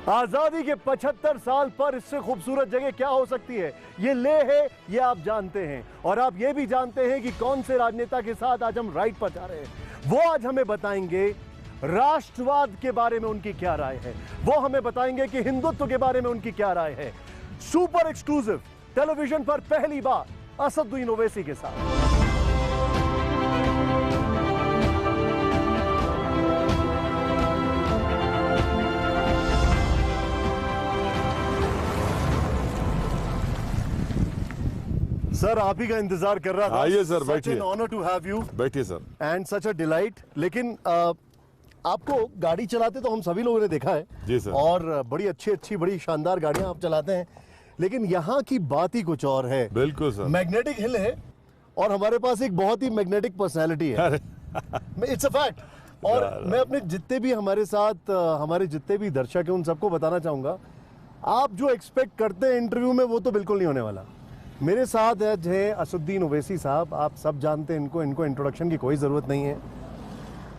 आजादी के 75 साल पर इससे खूबसूरत जगह क्या हो सकती है? ये लेह है, ये आप जानते हैं। और आप ये भी जानते हैं कि कौन से राजनेता के साथ आज हम राइड पर जा रहे हैं। वो आज हमें बताएंगे राष्ट्रवाद के बारे में उनकी क्या राय है। वो हमें बताएंगे कि हिंदुत्व के बारे में उनकी क्या राय है। सुपर एक्सक्लूसिव टेलीविजन पर पहली बार असदुद्दीन ओवैसी के साथ। सर, आप ही का इंतजार कर रहा था। आइए सर, बैठिए। Such an honor to have you बैठिए sir. and such a delight। लेकिन आपको गाड़ी चलाते तो हम सभी लोगों ने देखा है जी सर। और बड़ी अच्छी बड़ी शानदार गाड़ियां आप चलाते हैं, लेकिन यहाँ की बात ही कुछ और है। बिल्कुल सर। मैग्नेटिक हिल है और हमारे पास एक बहुत ही मैग्नेटिक पर्सनैलिटी है। It's a fact. और मैं अपने जितने भी हमारे साथ हमारे जितने भी दर्शक हैं उन सबको बताना चाहूंगा, आप जो एक्सपेक्ट करते हैं इंटरव्यू में वो तो बिल्कुल नहीं होने वाला। मेरे साथ है असदुद्दीन ओवैसी साहब। आप सब जानते हैं इनको इंट्रोडक्शन की कोई ज़रूरत नहीं है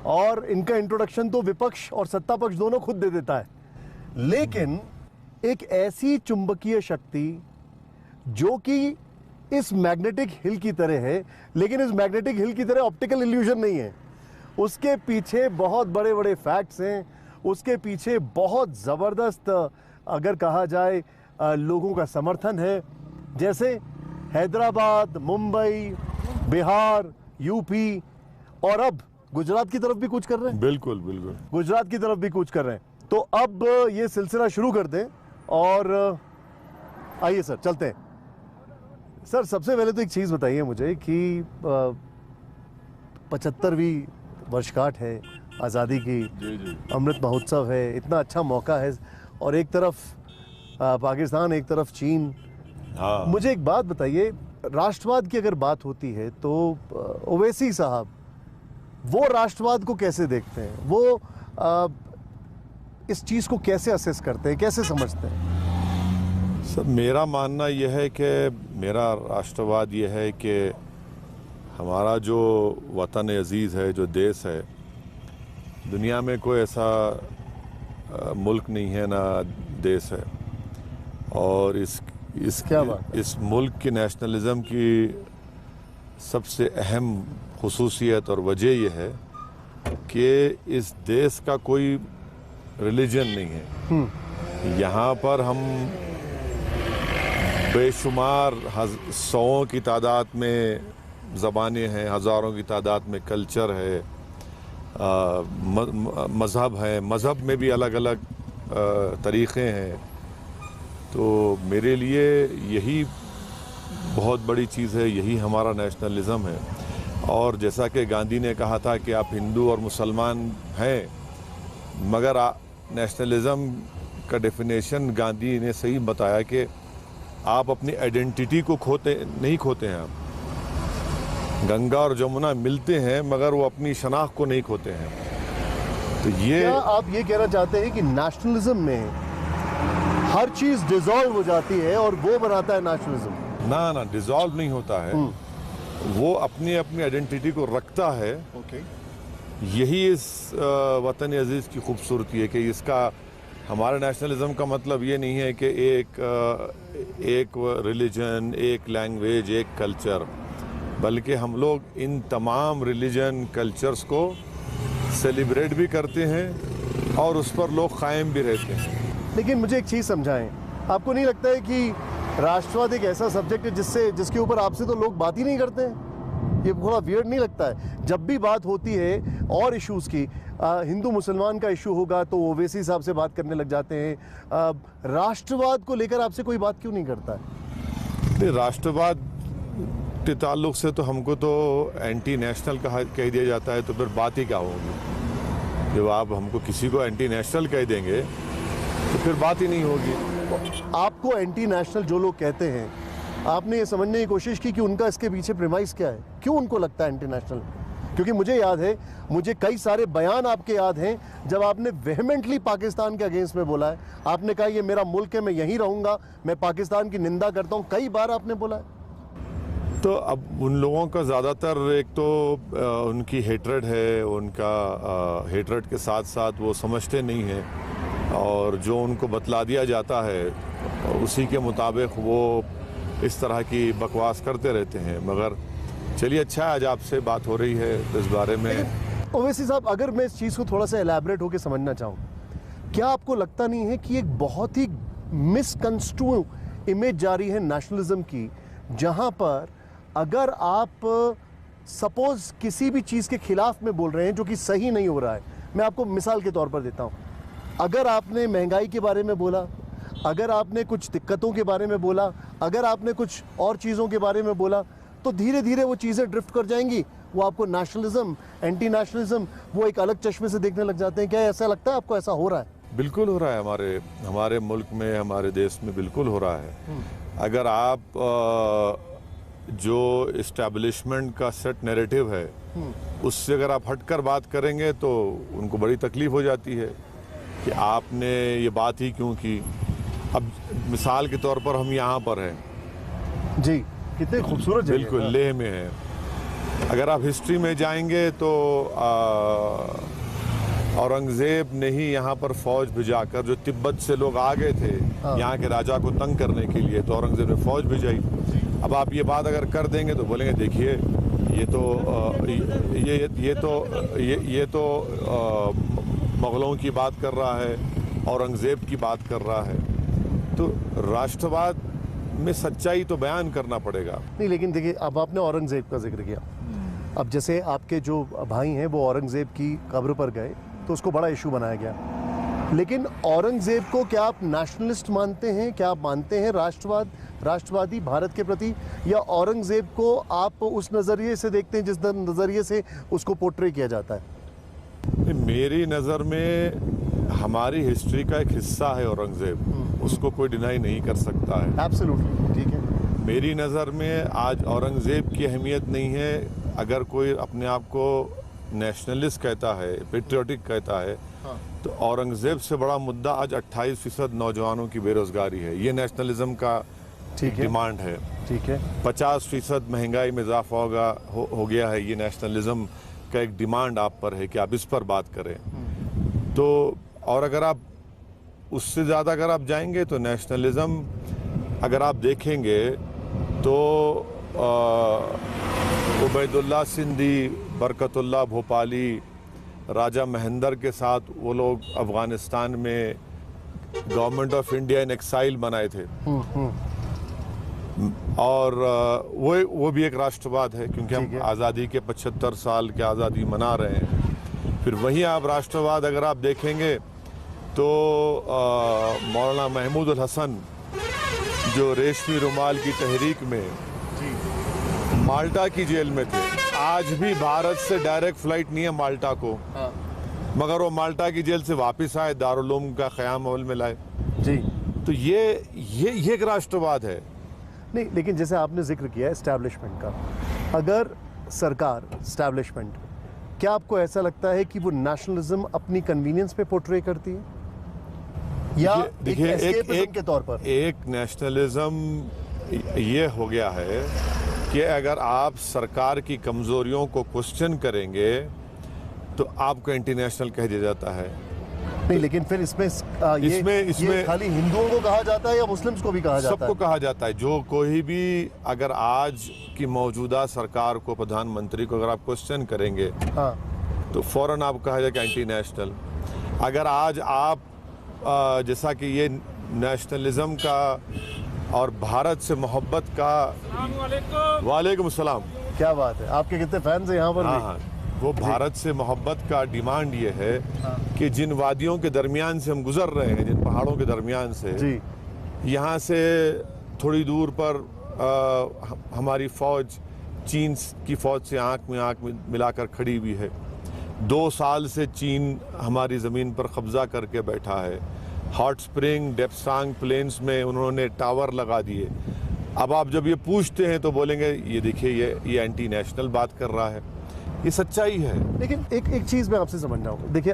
और इनका इंट्रोडक्शन तो विपक्ष और सत्ता पक्ष दोनों खुद दे देता है। लेकिन एक ऐसी चुंबकीय शक्ति जो कि इस मैग्नेटिक हिल की तरह है, लेकिन इस मैग्नेटिक हिल की तरह ऑप्टिकल इल्यूजन नहीं है। उसके पीछे बहुत बड़े बड़े फैक्ट्स हैं, उसके पीछे बहुत ज़बरदस्त अगर कहा जाए लोगों का समर्थन है। जैसे हैदराबाद, मुंबई, बिहार, यूपी और अब गुजरात की तरफ भी कूच कर रहे हैं। बिल्कुल बिल्कुल गुजरात की तरफ भी कूच कर रहे हैं। तो अब ये सिलसिला शुरू कर दें और आइए सर चलते हैं। सर, सबसे पहले तो एक चीज़ बताइए मुझे कि 75वीं वर्षगांठ है आज़ादी की। जी। अमृत महोत्सव है, इतना अच्छा मौका है और एक तरफ पाकिस्तान, एक तरफ चीन। हाँ। मुझे एक बात बताइए, राष्ट्रवाद की अगर बात होती है तो ओवैसी साहब वो राष्ट्रवाद को कैसे देखते हैं? वो इस चीज़ को कैसे असेस करते हैं, कैसे समझते हैं? सर, मेरा मानना यह है कि मेरा राष्ट्रवाद यह है कि हमारा जो वतन अजीज़ है, जो देश है, दुनिया में कोई ऐसा मुल्क नहीं है ना देश है। और इस मुल्क की नेशनलिज्म की सबसे अहम खुसूसियत और वजह यह है कि इस देश का कोई रिलीजन नहीं है। यहाँ पर हम बेशुमार सौओं की तादाद में ज़बानें हैं, हज़ारों की तादाद में कल्चर है, मज़हब है, मज़हब में भी अलग अलग तरीक़े हैं। तो मेरे लिए यही बहुत बड़ी चीज़ है, यही हमारा नेशनलिज़म है। और जैसा कि गांधी ने कहा था कि आप हिंदू और मुसलमान हैं, मगर नेशनलिज़म का डेफिनेशन गांधी ने सही बताया कि आप अपनी आइडेंटिटी को नहीं खोते हैं। आप गंगा और जमुना मिलते हैं मगर वो अपनी शनाख्त को नहीं खोते हैं। तो ये क्या आप ये कहना चाहते हैं कि नेशनलिज्म में हर चीज डिसॉल्व हो जाती है और वो बनाता है नेशनलिज्म? ना, डिसॉल्व नहीं होता है। वो अपनी अपनी आइडेंटिटी को रखता है। यही इस वतन अजीज़ की खूबसूरती है कि इसका हमारा नेशनलिज्म का मतलब ये नहीं है कि एक रिलीजन, एक लैंग्वेज, एक कल्चर, बल्कि हम लोग इन तमाम रिलीजन कल्चर्स को सेलिब्रेट भी करते हैं और उस पर लोग कायम भी रहते हैं। लेकिन मुझे एक चीज़ समझाएं, आपको नहीं लगता है कि राष्ट्रवाद एक ऐसा सब्जेक्ट है जिसके ऊपर आपसे तो लोग बात ही नहीं करते हैं? ये थोड़ा वियर्ड नहीं लगता है? जब भी बात होती है और इश्यूज़ की, हिंदू मुसलमान का इशू होगा तो ओवैसी साहब से बात करने लग जाते हैं। राष्ट्रवाद को लेकर आपसे कोई बात क्यों नहीं करता है? राष्ट्रवाद के ताल्लुक से तो हमको तो एंटी नेशनल कह दिया जाता है, तो फिर बात ही क्या होगी? जब आप हमको किसी को एंटी नेशनल कह देंगे तो फिर बात ही नहीं होगी। आपको एंटी नेशनल जो लोग कहते हैं, आपने ये समझने की कोशिश की कि उनका इसके पीछे प्रेमाइस क्या है? क्यों उनको लगता है एंटी नेशनल? क्योंकि मुझे याद है, मुझे कई सारे बयान आपके याद हैं जब आपने वेहमेंटली पाकिस्तान के अगेंस्ट में बोला है। आपने कहा ये मेरा मुल्क है, मैं यहीं रहूँगा, मैं पाकिस्तान की निंदा करता हूँ, कई बार आपने बोला है। तो अब उन लोगों का ज़्यादातर एक तो उनकी हेट्रेड है, उनका हेट्रेड के साथ साथ वो समझते नहीं हैं और जो उनको बतला दिया जाता है उसी के मुताबिक वो इस तरह की बकवास करते रहते हैं। मगर चलिए, अच्छा है आज आपसे बात हो रही है इस बारे में। ओवैसी साहब, अगर मैं इस चीज़ को थोड़ा सा एलैबोरेट होकर समझना चाहूँ, क्या आपको लगता नहीं है कि एक बहुत ही मिसकंस्ट्रू इमेज जा रही है नेशनलिज्म की, जहाँ पर अगर आप सपोज किसी भी चीज़ के खिलाफ में बोल रहे हैं जो कि सही नहीं हो रहा है। मैं आपको मिसाल के तौर पर देता हूँ, अगर आपने महंगाई के बारे में बोला, अगर आपने कुछ दिक्कतों के बारे में बोला, अगर आपने कुछ और चीज़ों के बारे में बोला, तो धीरे धीरे वो चीज़ें ड्रिफ्ट कर जाएंगी। वो आपको नेशनलिज्म, एंटी नेशनलिज्म, वो एक अलग चश्मे से देखने लग जाते हैं। क्या ऐसा लगता है आपको, ऐसा हो रहा है? बिल्कुल हो रहा है, हमारे मुल्क में, हमारे देश में बिल्कुल हो रहा है। अगर आप जो इस्टेब्लिशमेंट का सेट नैरेटिव है उससे अगर आप हटकर बात करेंगे तो उनको बड़ी तकलीफ हो जाती है कि आपने ये बात ही क्यों की। अब मिसाल के तौर पर हम यहाँ पर हैं जी, कितने खूबसूरत जगह, बिल्कुल लेह में है। अगर आप हिस्ट्री में जाएंगे तो औरंगजेब ने ही यहाँ पर फौज भिजाकर, जो तिब्बत से लोग आ गए थे यहाँ के राजा को तंग करने के लिए, तो औरंगजेब ने फौज भिजाई। अब आप ये बात अगर कर देंगे तो बोलेंगे देखिए ये तो मुगलों की बात कर रहा है, औरंगजेब की बात कर रहा है। तो राष्ट्रवाद में सच्चाई तो बयान करना पड़ेगा। नहीं, लेकिन देखिए, अब आपने औरंगजेब का जिक्र किया, अब जैसे आपके जो भाई हैं वो औरंगजेब की कब्र पर गए तो उसको बड़ा इशू बनाया गया, लेकिन औरंगजेब को क्या आप नेशनलिस्ट मानते हैं? क्या आप मानते हैं राष्ट्रवादी भारत के प्रति, या औरंगजेब को आप उस नज़रिए से देखते हैं जिस नज़रिए से उसको पोर्ट्रे किया जाता है? मेरी नज़र में हमारी हिस्ट्री का एक हिस्सा है औरंगजेब, उसको कोई डिनाई नहीं कर सकता है। एब्सोल्युटली, ठीक है। मेरी नज़र में आज औरंगजेब की अहमियत नहीं है। अगर कोई अपने आप को नेशनलिस्ट कहता है, पेट्रियोटिक कहता है, तो औरंगजेब से बड़ा मुद्दा आज 28% नौजवानों की बेरोजगारी है। ये नेशनलिज्म का डिमांड है। ठीक है। 50% महंगाई में इजाफा हो गया है। ये नेशनलिज्म का एक डिमांड आप पर है कि आप इस पर बात करें। तो और अगर आप उससे ज़्यादा अगर आप जाएंगे तो नेशनलिज्म अगर आप देखेंगे तो उबैदुल्ला सिंधी, बरकतुल्ला भोपाली, राजा महेंद्र के साथ वो लोग अफ़गानिस्तान में government of India in exile बनाए थे। और वो भी एक राष्ट्रवाद है, क्योंकि हम आज़ादी के 75 साल के आज़ादी मना रहे हैं। फिर वहीं आप राष्ट्रवाद अगर आप देखेंगे तो मौलाना महमूद उल हसन जो रेशमी रुमाल की तहरीक में माल्टा की जेल में थे, आज भी भारत से डायरेक्ट फ्लाइट नहीं है माल्टा को, मगर वो माल्टा की जेल से वापस आए, दारुल उलूम का क़याम अमल में लाए। जी, तो ये एक राष्ट्रवाद है। नहीं, लेकिन जैसे आपने जिक्र किया एस्टैब्लिशमेंट का, अगर सरकार एस्टैब्लिशमेंट, क्या आपको ऐसा लगता है कि वो नेशनलिज्म अपनी कन्वीनियंस पे पोर्ट्रे करती है, या देखिए एक के तौर पर? एक नेशनलिज्म ये हो गया है कि अगर आप सरकार की कमजोरियों को क्वेश्चन करेंगे तो आपको इंटरनेशनल कह दिया जाता है। नहीं, लेकिन फिर इसमें खाली हिंदुओं को कहा जाता है या मुस्लिम्स को भी कहा जाता है? सबको कहा जाता है। जो कोई भी अगर आज की मौजूदा सरकार को, प्रधानमंत्री को अगर आप क्वेश्चन करेंगे तो फौरन आप कहा जाएगा एंटी नेशनल। अगर आज आप जैसा कि ये नेशनलिज्म का और भारत से मोहब्बत का, वालेकुम सलाम, क्या बात है, आपके कितने फैंस हैं यहाँ पर? हाँ, वो भारत से मोहब्बत का डिमांड ये है कि जिन वादियों के दरमियान से हम गुजर रहे हैं, जिन पहाड़ों के दरमियान से, यहाँ से थोड़ी दूर पर हमारी फौज चीन की फौज से आंख में मिलाकर खड़ी हुई है। 2 साल से चीन हमारी ज़मीन पर कब्जा करके बैठा है। हॉट स्प्रिंग, डेप्सांग प्लेन्स में उन्होंने टावर लगा दिए। अब आप जब ये पूछते हैं तो बोलेंगे ये देखिए ये एंटी नेशनल बात कर रहा है। ये सच्चाई है। लेकिन एक चीज़ मैं आपसे समझना हूँ, देखिए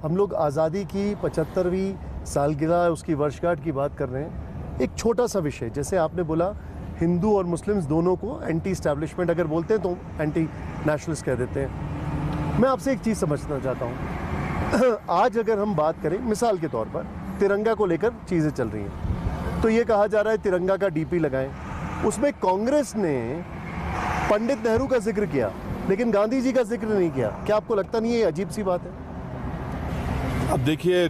हम लोग आज़ादी की 75वीं सालगिरह, उसकी वर्षगांठ की बात कर रहे हैं। एक छोटा सा विषय, जैसे आपने बोला हिंदू और मुस्लिम्स दोनों को एंटी इस्टेब्लिशमेंट अगर बोलते हैं तो एंटी नेशनलिस्ट कह देते हैं। मैं आपसे एक चीज़ समझना चाहता हूँ, आज अगर हम बात करें मिसाल के तौर पर तिरंगा को लेकर चीज़ें चल रही हैं, तो ये कहा जा रहा है तिरंगा का डीपी लगाएं। उसमें कांग्रेस ने पंडित नेहरू का जिक्र किया लेकिन गांधी जी का जिक्र नहीं किया। क्या आपको लगता नहीं है ये अजीब सी बात है? अब देखिए,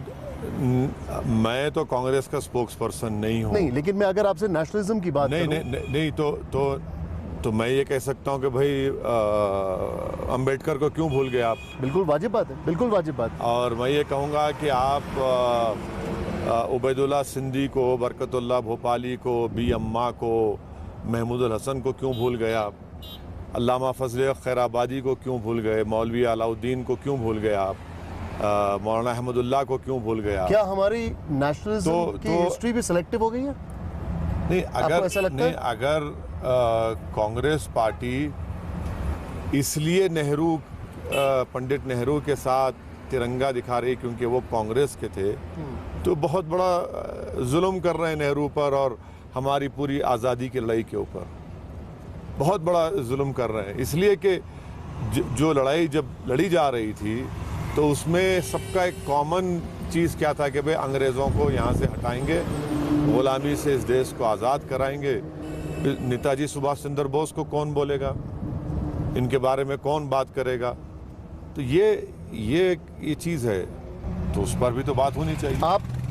मैं तो कांग्रेस का स्पोक्स पर्सन नहीं हूँ। नहीं, लेकिन मैं अगर आपसे नेशनलिज्म की बात नहीं करूं, नहीं नहीं, तो मैं ये कह सकता हूँ कि भाई अंबेडकर को क्यों भूल गए आप? बिल्कुल वाजिब बात है, बिल्कुल वाजिब बात है। और मैं ये कहूँगा कि आप उबैदुल्ला सिंधी को, बरकतुल्लाह भोपाली को, बी अम्मा को, महमूद अल हसन को क्यों भूल गए आप? अल्लामा फजल खैराबादी को क्यों भूल गए? मौलवी अलाउद्दीन को क्यों भूल गए आप? मौलाना अहमदुल्लाह को क्यों भूल गए आप? क्या हमारी नेशनलिज्म की हिस्ट्री भी सिलेक्टिव हो गई है? नहीं, आपको ऐसा लगता है? अगर कांग्रेस पार्टी इसलिए पंडित नेहरू के साथ तिरंगा दिखा रही क्योंकि वो कांग्रेस के थे, तो बहुत बड़ा जुल्म कर रहे हैं नेहरू पर और हमारी पूरी आज़ादी की लड़ाई के ऊपर बहुत बड़ा जुल्म कर रहे हैं। इसलिए कि जो लड़ाई जब लड़ी जा रही थी तो उसमें सबका एक कॉमन चीज़ क्या था कि भाई अंग्रेज़ों को यहाँ से हटाएंगे, गुलामी से इस देश को आज़ाद कराएंगे। नेताजी सुभाष चंद्र बोस को कौन बोलेगा? इनके बारे में कौन बात करेगा? तो ये चीज़ है, तो उस पर भी तो बात होनी चाहिए।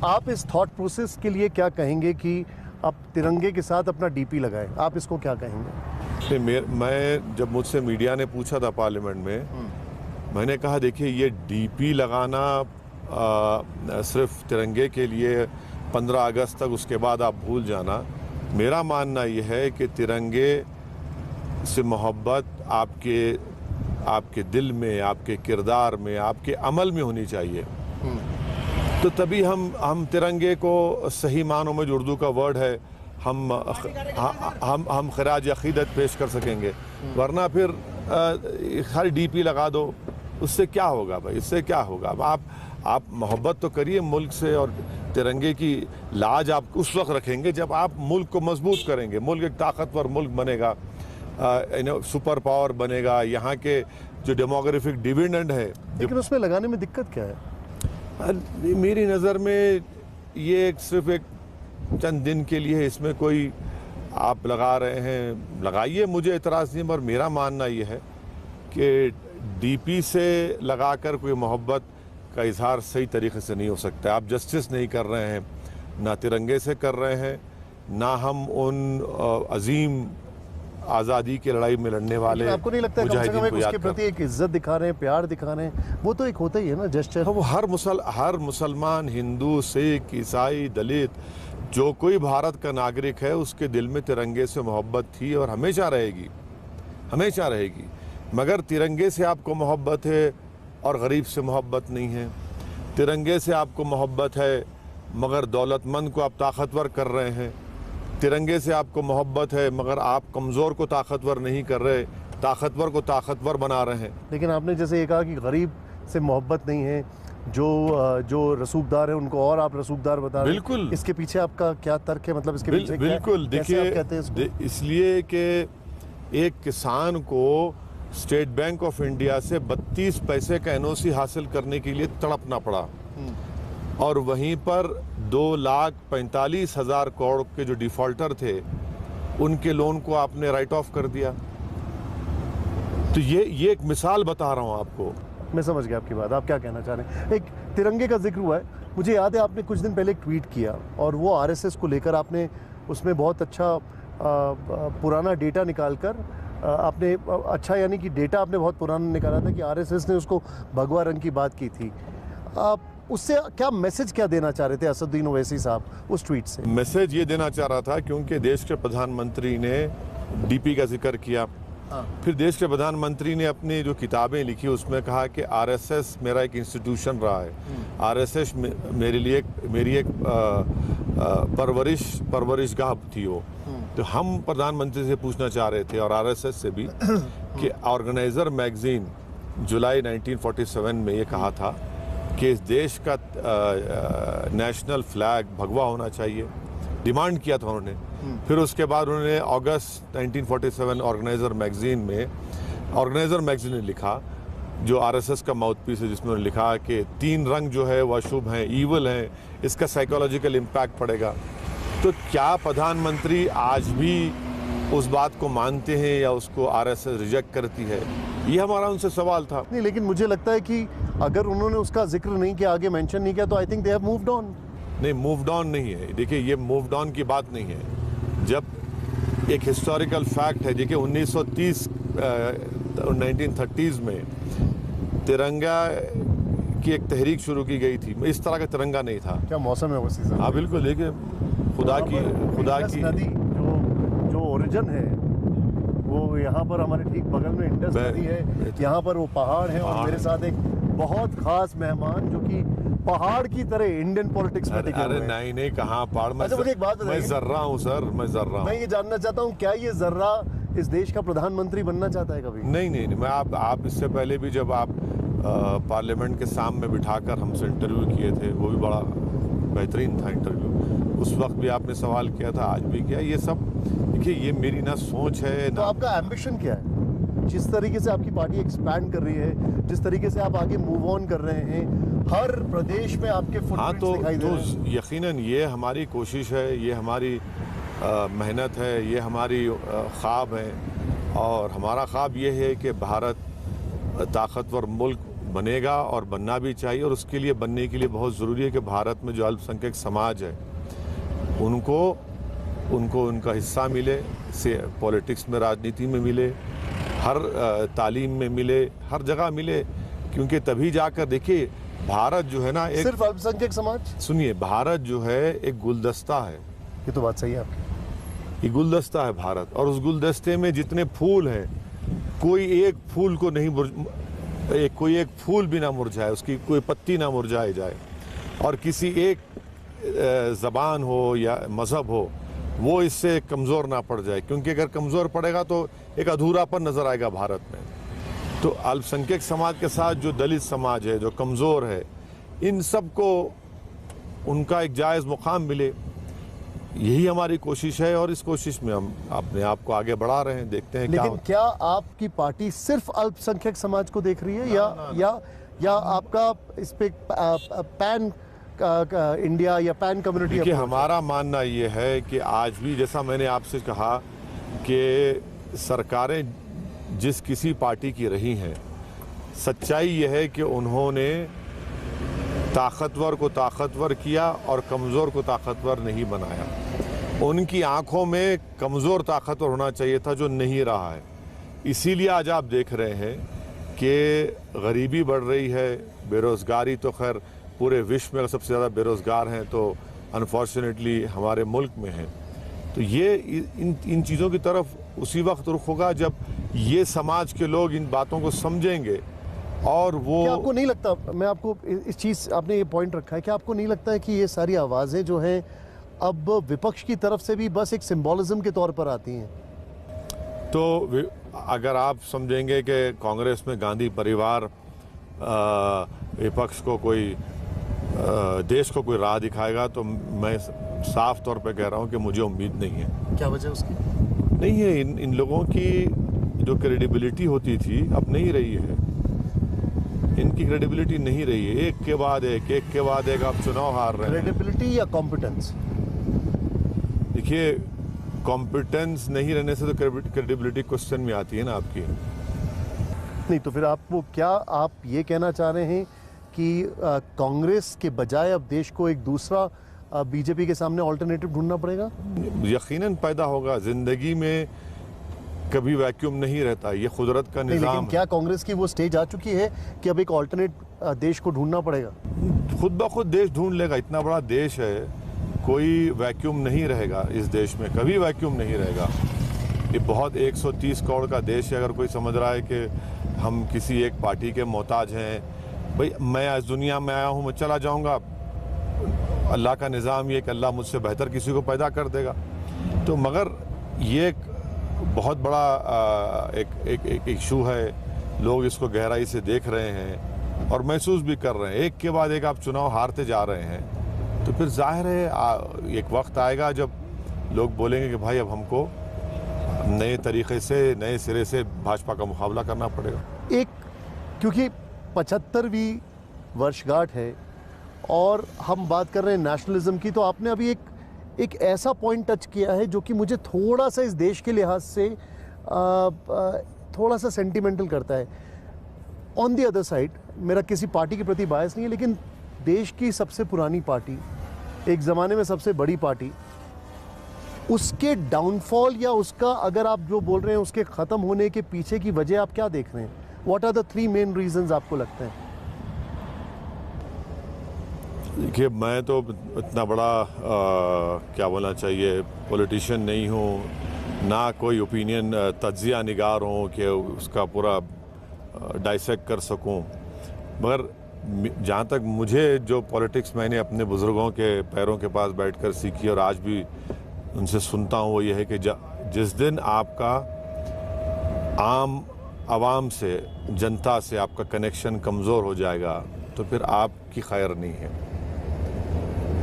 आप इस थॉट प्रोसेस के लिए क्या कहेंगे कि आप तिरंगे के साथ अपना डीपी लगाएं? आप इसको क्या कहेंगे? मैं जब मुझसे मीडिया ने पूछा था पार्लियामेंट में, मैंने कहा देखिए, ये डीपी लगाना सिर्फ तिरंगे के लिए 15 अगस्त तक, उसके बाद आप भूल जाना। मेरा मानना यह है कि तिरंगे से मोहब्बत आपके दिल में, आपके किरदार में, आपके अमल में होनी चाहिए। तो तभी हम तिरंगे को सही मानों में, जो उर्दू का वर्ड है, हम खराज अकीदत पेश कर सकेंगे। वरना फिर हर डीपी लगा दो, उससे क्या होगा भाई? इससे क्या होगा? आप मोहब्बत तो करिए मुल्क से, और तिरंगे की लाज आप उस वक्त रखेंगे जब आप मुल्क को मजबूत करेंगे। मुल्क एक ताकतवर मुल्क बनेगा, सुपर पावर बनेगा। यहाँ के जो डेमोग्राफिक डिविडेंड है, लेकिन उसमें लगाने में दिक्कत क्या है? मेरी नज़र में ये सिर्फ एक चंद दिन के लिए है। इसमें कोई आप लगा रहे हैं, लगाइए, मुझे एतराज़ नहीं। पर मेरा मानना ये है कि डीपी से लगाकर कोई मोहब्बत का इजहार सही तरीके से नहीं हो सकता। आप जस्टिस नहीं कर रहे हैं, ना तिरंगे से कर रहे हैं, ना हम उन अजीम आज़ादी की लड़ाई में लड़ने वाले। आपको नहीं लगता है कम से कम उसके प्रति एक इज्जत दिखा रहे हैं, प्यार दिखा रहे हैं? वो तो एक होता ही है ना जेस्चर। वो हर मुसलमान, हिंदू, सिख, ईसाई, दलित, जो कोई भारत का नागरिक है, उसके दिल में तिरंगे से मोहब्बत थी और हमेशा रहेगी, हमेशा रहेगी। मगर तिरंगे से आपको मोहब्बत है और गरीब से मोहब्बत नहीं है। तिरंगे से आपको मोहब्बत है मगर दौलतमंद को आप ताकतवर कर रहे हैं। तिरंगे से आपको मोहब्बत है मगर आप कमज़ोर को ताकतवर नहीं कर रहे, ताकतवर को ताकतवर बना रहे हैं। लेकिन आपने जैसे ये कहा कि गरीब से मोहब्बत नहीं है, जो रसूखदार है उनको और आप रसूखदार बता रहे हैं। बिल्कुल। इसके पीछे आपका क्या तर्क है? मतलब इसके पीछे बिल्कुल, देखिए, इसलिए कि एक किसान को स्टेट बैंक ऑफ इंडिया से 32 पैसे का एनओसी हासिल करने के लिए तड़पना पड़ा, और वहीं पर 2,45,000 करोड़ के जो डिफॉल्टर थे उनके लोन को आपने राइट ऑफ कर दिया। तो ये एक मिसाल बता रहा हूँ आपको। मैं समझ गया आपकी बात, आप क्या कहना चाह रहे हैं। एक तिरंगे का जिक्र हुआ है, मुझे याद है आपने कुछ दिन पहले एक ट्वीट किया और वो आरएसएस को लेकर आपने उसमें बहुत अच्छा पुराना डेटा निकालकर आपने अच्छा, यानी कि डेटा आपने बहुत पुराना निकाला था कि आरएसएस ने उसको भगवा रंग की बात की थी। आप उससे क्या मैसेज क्या देना चाह रहे थे असदुद्दीन ओवैसी साहब उस ट्वीट से? मैसेज ये देना चाह रहा था क्योंकि देश के प्रधानमंत्री ने डीपी का जिक्र किया। फिर देश के प्रधानमंत्री ने अपनी जो किताबें लिखी उसमें कहा कि आरएसएस मेरा एक इंस्टीट्यूशन रहा है, आरएसएस मेरी एक परवरिशगाह थी वो। तो हम प्रधानमंत्री से पूछना चाह रहे थे और आरएसएस से भी कि ऑर्गेनाइजर मैगजीन जुलाई 1947 में ये कहा था कि इस देश का नेशनल फ्लैग भगवा होना चाहिए, डिमांड किया था उन्होंने। फिर उसके बाद उन्होंने अगस्त 1947 ऑर्गेनाइजर मैगजीन ने लिखा जो आरएसएस का माउथपीस है, जिसमें लिखा है कि 3 रंग जो है वह अशुभ हैं, ईवल हैं, इसका साइकोलॉजिकल इम्पैक्ट पड़ेगा। तो क्या प्रधानमंत्री आज भी उस बात को मानते हैं या उसको आरएसएस रिजेक्ट करती है? ये हमारा उनसे सवाल था। नहीं, लेकिन मुझे लगता है कि अगर उन्होंने उसका जिक्र नहीं किया, आगे मेंशन नहीं किया, तो I think they have moved on. नहीं, मूव्ड ऑन नहीं है। देखिए, ये मूव्ड ऑन की बात नहीं है। जब एक हिस्टोरिकल फैक्ट है, देखिए 1930 1930s में तिरंगा की एक तहरीक शुरू की गई थी। इस तरह का तिरंगा नहीं था। क्या मौसम है वो सीजन? हाँ बिल्कुल। देखिए, खुदा की नदी जो ओरिजिन है वो यहाँ पर हमारे ठीक बगल में इंडस नदी है, यहाँ पर वो पहाड़ है, और मेरे साथ एक बहुत खास मेहमान जो कि पहाड़ की तरह इंडियन पॉलिटिक्स में टिके हुए हैं। नहीं, कहाँ पहाड़? अच्छा, मुझे एक बात बताइए। मैं जर्रा हूँ सर, मैं जर्रा हूँ। मैं ये जानना चाहता हूँ, क्या ये जर्रा इस देश का प्रधानमंत्री बनना चाहता है कभी? नहीं, मैं आप इससे पहले भी जब आप पार्लियामेंट के सामने बिठाकर हमसे इंटरव्यू किए थे, वो भी बड़ा बेहतरीन था इंटरव्यू। उस वक्त भी आपने सवाल किया था, आज भी किया। ये सब देखिए, ये मेरी ना सोच है तो ना। आपका एम्बिशन क्या है? जिस तरीके से आपकी पार्टी एक्सपैंड कर रही है, जिस तरीके से आप आगे मूव ऑन कर रहे हैं, हर प्रदेश में आपके फुटप्रिंट्स दिखाई दे रहे हैं। तो यकीनन ये हमारी कोशिश है, ये हमारी मेहनत है, ये हमारी ख्वाब है। और हमारा ख्वाब ये है कि भारत ताकतवर मुल्क बनेगा, और बनना भी चाहिए। और उसके लिए, बनने के लिए बहुत ज़रूरी है कि भारत में जो अल्पसंख्यक समाज है उनको उनका हिस्सा मिले, से पॉलिटिक्स में, राजनीति में मिले, हर तालीम में मिले, हर जगह मिले। क्योंकि तभी जाकर, देखिए, भारत जो है ना, एक सिर्फ अल्पसंख्यक समाज? सुनिए, भारत जो है एक गुलदस्ता है। ये तो बात सही है आपकी। ये गुलदस्ता है भारत, और उस गुलदस्ते में जितने फूल हैं, कोई एक फूल को नहीं कोई एक फूल भी ना मुरझाए, उसकी कोई पत्ती ना मुरझाई जाए। और किसी एक ज़बान हो या मज़हब हो, वो इससे कमज़ोर ना पड़ जाए। क्योंकि अगर कमज़ोर पड़ेगा तो एक अधूरापन नज़र आएगा भारत में। तो अल्पसंख्यक समाज के साथ जो दलित समाज है, जो कमज़ोर है, इन सब को उनका एक जायज़ मुकाम मिले, यही हमारी कोशिश है। और इस कोशिश में हम अपने आप को आगे बढ़ा रहे हैं। देखते हैं लेकिन क्या आपकी पार्टी सिर्फ अल्पसंख्यक समाज को देख रही है, या आपका इस पे पैन इंडिया या पैन कम्युनिटी? देखिए, हमारा मानना ये है कि आज भी, जैसा मैंने आपसे कहा कि सरकारें जिस किसी पार्टी की रही हैं, सच्चाई यह है कि उन्होंने ताकतवर को ताकतवर किया और कमज़ोर को ताकतवर नहीं बनाया। उनकी आंखों में कमज़ोर ताकतवर होना चाहिए था, जो नहीं रहा है। इसीलिए आज आप देख रहे हैं कि गरीबी बढ़ रही है, बेरोज़गारी तो खैर पूरे विश्व में सबसे ज़्यादा बेरोज़गार हैं, तो अनफॉर्चुनेटली हमारे मुल्क में हैं। तो ये इन चीज़ों की तरफ उसी वक्त रुख होगा जब ये समाज के लोग इन बातों को समझेंगे। और वो, क्या आपको नहीं लगता, मैं आपको इस चीज़, आपने ये पॉइंट रखा है, कि आपको नहीं लगता है कि ये सारी आवाज़ें जो हैं अब विपक्ष की तरफ से भी बस एक सिंबॉलिज्म के तौर पर आती हैं? तो अगर आप समझेंगे कि कांग्रेस में गांधी परिवार विपक्ष को कोई देश को कोई राह दिखाएगा, तो मैं साफ तौर पे कह रहा हूँ कि मुझे उम्मीद नहीं है। क्या वजह उसकी? नहीं है, इन लोगों की जो क्रेडिबिलिटी होती थी अब नहीं रही है। इनकी क्रेडिबिलिटी नहीं रही है। एक के बाद एक आप चुनाव हार रहे हैं। क्रेडिबिलिटी या कॉम्पिटेंस? देखिए, कॉम्पिटेंस नहीं रहने से तो क्रेडिबिलिटी क्वेश्चन में आती है ना आपकी। नहीं, तो फिर आपको, क्या आप ये कहना चाह रहे हैं कि कांग्रेस के बजाय अब देश को एक दूसरा बीजेपी के सामने ऑल्टरनेटिव ढूंढना पड़ेगा? यकीनन पैदा होगा। जिंदगी में कभी वैक्यूम नहीं रहता, ये कुदरत का निज़ाम। लेकिन क्या कांग्रेस की वो स्टेज आ चुकी है कि अब एक ऑल्टरनेट देश को ढूंढना पड़ेगा? खुद ब खुद देश ढूंढ लेगा। इतना बड़ा देश है, कोई वैक्यूम नहीं रहेगा इस देश में, कभी वैक्यूम नहीं रहेगा। ये बहुत 130 करोड़ का देश है। अगर कोई समझ रहा है कि हम किसी एक पार्टी के मोहताज हैं, भाई मैं इस दुनिया में आया हूँ, मैं चला जाऊँगा, अल्लाह का निज़ाम ये कि अल्लाह मुझसे बेहतर किसी को पैदा कर देगा। तो मगर ये एक बहुत बड़ा एक इशू है। लोग इसको गहराई से देख रहे हैं और महसूस भी कर रहे हैं। एक के बाद एक आप चुनाव हारते जा रहे हैं, तो फिर जाहिर है एक वक्त आएगा जब लोग बोलेंगे कि भाई अब हमको नए तरीके से, नए सिरे से भाजपा का मुकाबला करना पड़ेगा। एक क्योंकि 75वीं वर्षगांठ है और हम बात कर रहे हैं नेशनलिज्म की, तो आपने अभी एक ऐसा पॉइंट टच किया है जो कि मुझे थोड़ा सा इस देश के लिहाज से थोड़ा सा सेंटिमेंटल करता है। ऑन द अदर साइड, मेरा किसी पार्टी के प्रति बायस नहीं है, लेकिन देश की सबसे पुरानी पार्टी, एक ज़माने में सबसे बड़ी पार्टी, उसके डाउनफॉल या उसका, अगर आप जो बोल रहे हैं उसके ख़त्म होने के पीछे की वजह आप क्या देख रहे हैं? What are the 3 main reasons आपको लगते हैं? देखिए, मैं तो इतना बड़ा क्या बोलना चाहिए, पॉलिटिशियन नहीं हूँ, ना कोई ओपिनियन तज्जिया निगार हूँ कि उसका पूरा डाइसेक्ट कर सकूँ। मगर जहाँ तक मुझे जो पॉलिटिक्स मैंने अपने बुज़ुर्गों के पैरों के पास बैठकर सीखी और आज भी उनसे सुनता हूँ, वो ये है कि जिस दिन आपका आम आवाम से, जनता से आपका कनेक्शन कमज़ोर हो जाएगा तो फिर आपकी खैर नहीं है।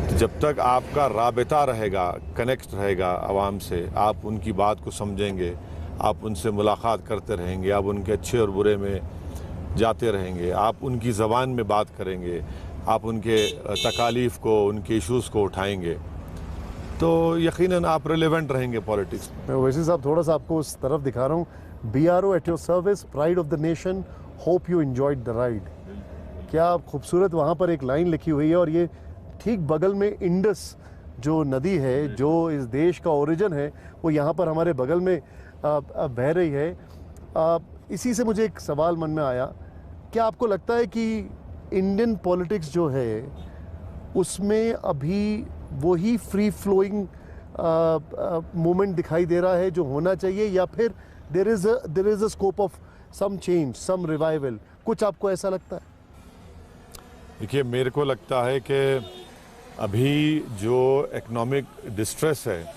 तो जब तक आपका राबिता रहेगा, कनेक्ट रहेगा आवाम से, आप उनकी बात को समझेंगे, आप उनसे मुलाकात करते रहेंगे, आप उनके अच्छे और बुरे में जाते रहेंगे, आप उनकी ज़बान में बात करेंगे, आप उनके तकालीफ को, उनके इश्यूज़ को उठाएंगे, तो यकीनन आप रिलेवेंट रहेंगे पॉलिटिक्स में। मैं वैसे साहब थोड़ा सा आपको उस तरफ दिखा रहा हूँ, BRO at your service, pride of the nation, hope you enjoyed the ride. क्या खूबसूरत वहाँ पर एक लाइन लिखी हुई है, और ये ठीक बगल में इंडस जो नदी है, जो इस देश का ओरिजिन है, वो यहाँ पर हमारे बगल में बह रही है। इसी से मुझे एक सवाल मन में आया, क्या आपको लगता है कि इंडियन पॉलिटिक्स जो है उसमें अभी वही फ्री फ्लोइंग मूवमेंट दिखाई दे रहा है जो होना चाहिए, या फिर there is a scope of some change, some revival? कुछ आपको ऐसा लगता है? देखिए, मेरे को लगता है कि अभी जो इकोनॉमिक डिस्ट्रेस है,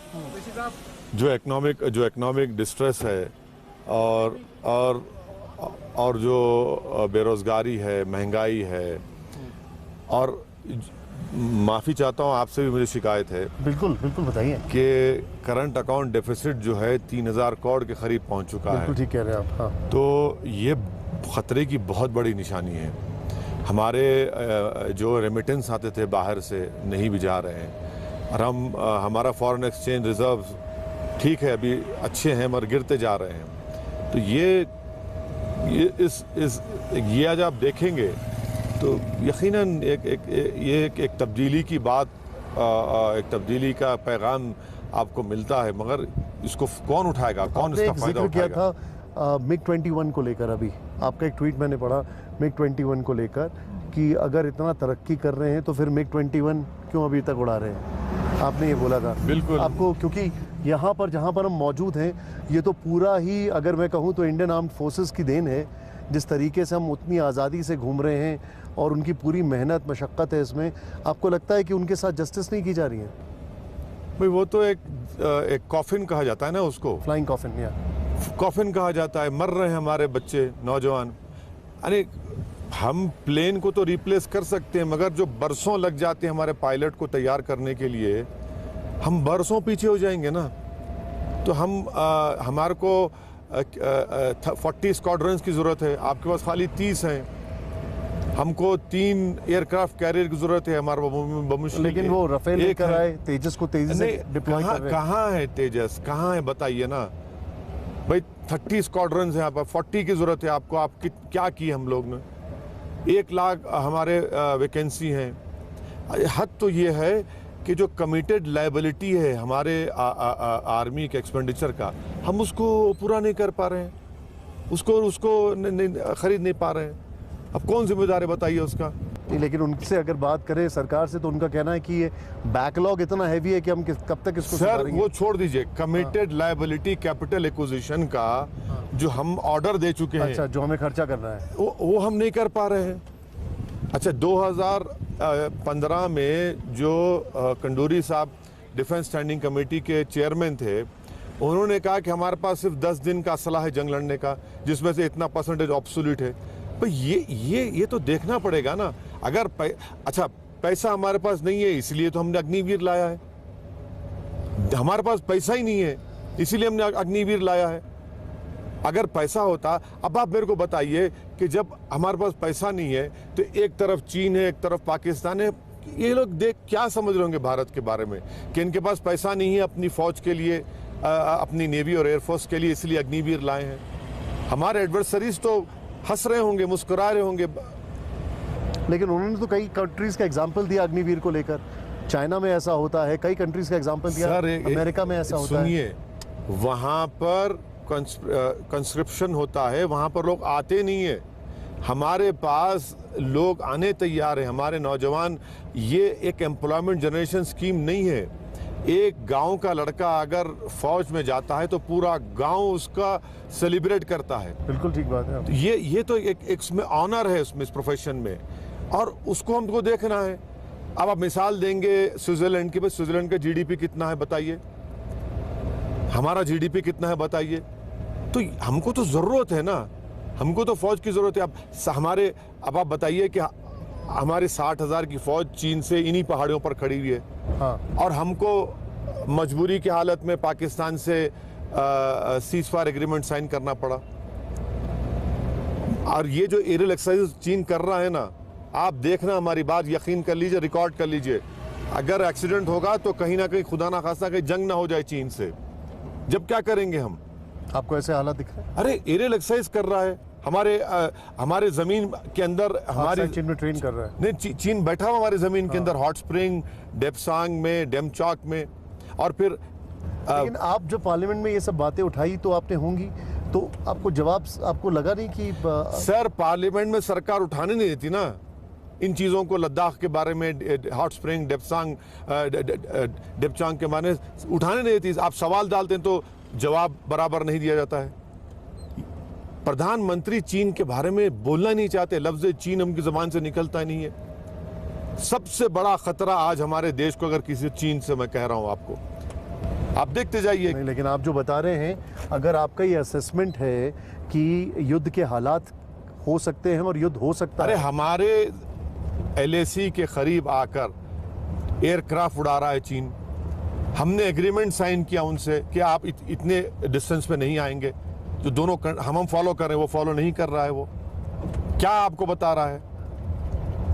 जो इकोनॉमिक डिस्ट्रेस है और जो बेरोज़गारी है, महंगाई है, और माफ़ी चाहता हूँ, आपसे भी मुझे शिकायत है। बिल्कुल बिल्कुल, बताइए। कि करंट अकाउंट डेफिसिट जो है 3000 करोड़ के करीब पहुँच चुका है। बिल्कुल ठीक कह रहे हैं आप। हाँ, तो ये ख़तरे की बहुत बड़ी निशानी है। हमारे जो रेमिटेंस आते थे बाहर से नहीं भी जा रहे हैं, और हमारा फॉरेन एक्सचेंज रिजर्व ठीक है, अभी अच्छे हैं, मगर गिरते जा रहे हैं। तो ये आज आप देखेंगे तो यकीनन एक तब्दीली की बात, एक तब्दीली का पैगाम आपको मिलता है, मगर इसको कौन उठाएगा, कौन इसका फायदा उठाएगा? किया था MiG-21 को लेकर, अभी आपका एक ट्वीट मैंने पढ़ा MiG-21 को लेकर, कि अगर इतना तरक्की कर रहे हैं तो फिर MiG-21 क्यों अभी तक उड़ा रहे हैं? आपने ये बोला था। बिल्कुल आपको, क्योंकि यहाँ पर जहाँ पर हम मौजूद हैं, ये तो पूरा ही, अगर मैं कहूँ तो इंडियन आर्म्ड फोर्सेस की देन है। जिस तरीके से हम उतनी आज़ादी से घूम रहे हैं और उनकी पूरी मेहनत मशक्क़त है इसमें, आपको लगता है कि उनके साथ जस्टिस नहीं की जा रही है? भाई, वो तो एक कॉफिन कहा जाता है ना, उसको फ्लाइंग कॉफिन, या कॉफिन कहा जाता है। मर रहे हैं हमारे बच्चे, नौजवान। अरे, हम प्लेन को तो रिप्लेस कर सकते हैं, मगर जो बरसों लग जाते हैं हमारे पायलट को तैयार करने के लिए, हम बरसों पीछे हो जाएंगे ना। तो हमारे को 40 स्क्वाड्रंस की ज़रूरत है, आपके पास खाली 30 हैं। हमको 3 एयरक्राफ्ट कैरियर की ज़रूरत है हमारे बमुश्किल। लेकिन वो राफेल लेकर आए, तेजस को तेजी से डिप्लॉय कर रहे हैं। कहाँ है तेजस, कहाँ है, बताइए ना भाई। 30 स्क्वाड्रंस हैं यहाँ पर, 40 की ज़रूरत है आपको। आप क्या किए हम लोग ने? 1 लाख हमारे वैकेंसी हैं। हद तो ये है कि जो कमिटेड लायबिलिटी है हमारे आर्मी के एक्सपेंडिचर का, हम उसको पूरा नहीं कर पा रहे हैं, उसको खरीद नहीं पा रहे हैं। अब कौन जिम्मेदार है, बताइए उसका? नहीं, लेकिन उनसे अगर बात करें सरकार से, तो उनका कहना है कि ये बैकलॉग इतना हैवी है कि हम कब तक इसको सर, वो छोड़ दीजिए। कमिटेड लायबिलिटी कैपिटल एक्विजिशन का जो हम ऑर्डर दे चुके हैं, अच्छा, जो हमें खर्चा करना है, वो हम नहीं कर पा रहे हैं। अच्छा, 2015 में जो कंडूरी साहब डिफेंस स्टैंडिंग कमेटी के चेयरमैन थे, उन्होंने कहा कि हमारे पास सिर्फ 10 दिन का असला है जंग लड़ने का, जिसमें से इतना परसेंटेज ऑब्सोल्यूट है। पर ये तो देखना पड़ेगा ना। अगर अच्छा, पैसा हमारे पास नहीं है, इसलिए तो हमने अग्निवीर लाया है। हमारे पास पैसा ही नहीं है, इसीलिए हमने अग्निवीर लाया है। अगर पैसा होता, अब आप मेरे को बताइए कि जब हमारे पास पैसा नहीं है तो एक तरफ चीन है, एक तरफ पाकिस्तान है। ये लोग देख क्या समझ रहे होंगे भारत के बारे में कि इनके पास पैसा नहीं है अपनी फौज के लिए, अपनी नेवी और एयरफोर्स के लिए, इसलिए अग्निवीर लाए हैं। हमारे एडवर्सरीज तो हंस रहे होंगे, मुस्कुरा रहे होंगे। लेकिन उन्होंने तो कई कंट्रीज का एग्जाम्पल दिया अग्निवीर को लेकर। चाइना में ऐसा होता है, कई कंट्रीज का एग्जाम्पल दिया, अमेरिका में ऐसा होता है। सुनिए, वहां पर कंस्क्रिप्शन होता है, वहां पर लोग आते नहीं है। हमारे पास लोग आने तैयार हैं, हमारे नौजवान। ये एक एम्प्लॉयमेंट जनरेशन स्कीम नहीं है। एक गांव का लड़का अगर फौज में जाता है तो पूरा गांव उसका सेलिब्रेट करता है। बिल्कुल ठीक बात है। ये तो एक इसमें ऑनर है उसमें, इस प्रोफेशन में, और उसको हमको देखना है। अब आप मिसाल देंगे स्विट्जरलैंड की, स्विट्जरलैंड का जीडीपी कितना है बताइए, हमारा जीडीपी कितना है बताइए। तो हमको तो जरूरत है ना, हमको तो फौज की जरूरत है। अब आप बताइए कि हमारे 60,000 की फौज चीन से इन्हीं पहाड़ियों पर खड़ी हुई है। हाँ। और हमको मजबूरी की हालत में पाकिस्तान से सीज फायर एग्रीमेंट साइन करना पड़ा। और ये जो एरियल एक्सरसाइज चीन कर रहा है ना, आप देखना, हमारी बात यकीन कर लीजिए, रिकॉर्ड कर लीजिए। अगर एक्सीडेंट होगा तो कहीं ना कहीं, खुदा ना खास्ता, कहीं जंग ना हो जाए चीन से, जब क्या करेंगे हम? आपको ऐसे हालात दिख रहे हैं? अरे एरियल एक्सरसाइज कर रहा है हमारे जमीन के अंदर, हमारी चीन में ट्रेन कर रहा है। नहीं, चीन बैठा हुआ हमारी जमीन के अंदर, हॉट स्प्रिंग, डेपसांग में, डेमचौक में। और फिर लेकिन आप जब पार्लियामेंट में ये सब बातें उठाई तो आपने होंगी, तो आपको जवाब आपको लगा नहीं कि सर, पार्लियामेंट में सरकार उठाने नहीं देती ना इन चीज़ों को। लद्दाख के बारे में, हॉट स्प्रिंग, डेपचांग के बारे में उठाने नहीं देती। आप सवाल डालते हैं तो जवाब बराबर नहीं दिया जाता है। प्रधानमंत्री चीन के बारे में बोलना नहीं चाहते, लफ्ज़ चीन उनकी ज़बान से निकलता नहीं है। सबसे बड़ा खतरा आज हमारे देश को, अगर किसी चीन से, मैं कह रहा हूं आपको, आप देखते जाइए। नहीं, लेकिन आप जो बता रहे हैं, अगर आपका ये असेसमेंट है कि युद्ध के हालात हो सकते हैं और युद्ध हो सकता है। अरे हमारे LAC के करीब आकर एयरक्राफ्ट उड़ा रहा है चीन। हमने एग्रीमेंट साइन किया उनसे कि आप इतने डिस्टेंस पे नहीं आएंगे। जो दोनों हम फॉलो कर रहे हैं, वो फॉलो नहीं कर रहा है। वो क्या आपको बता रहा है?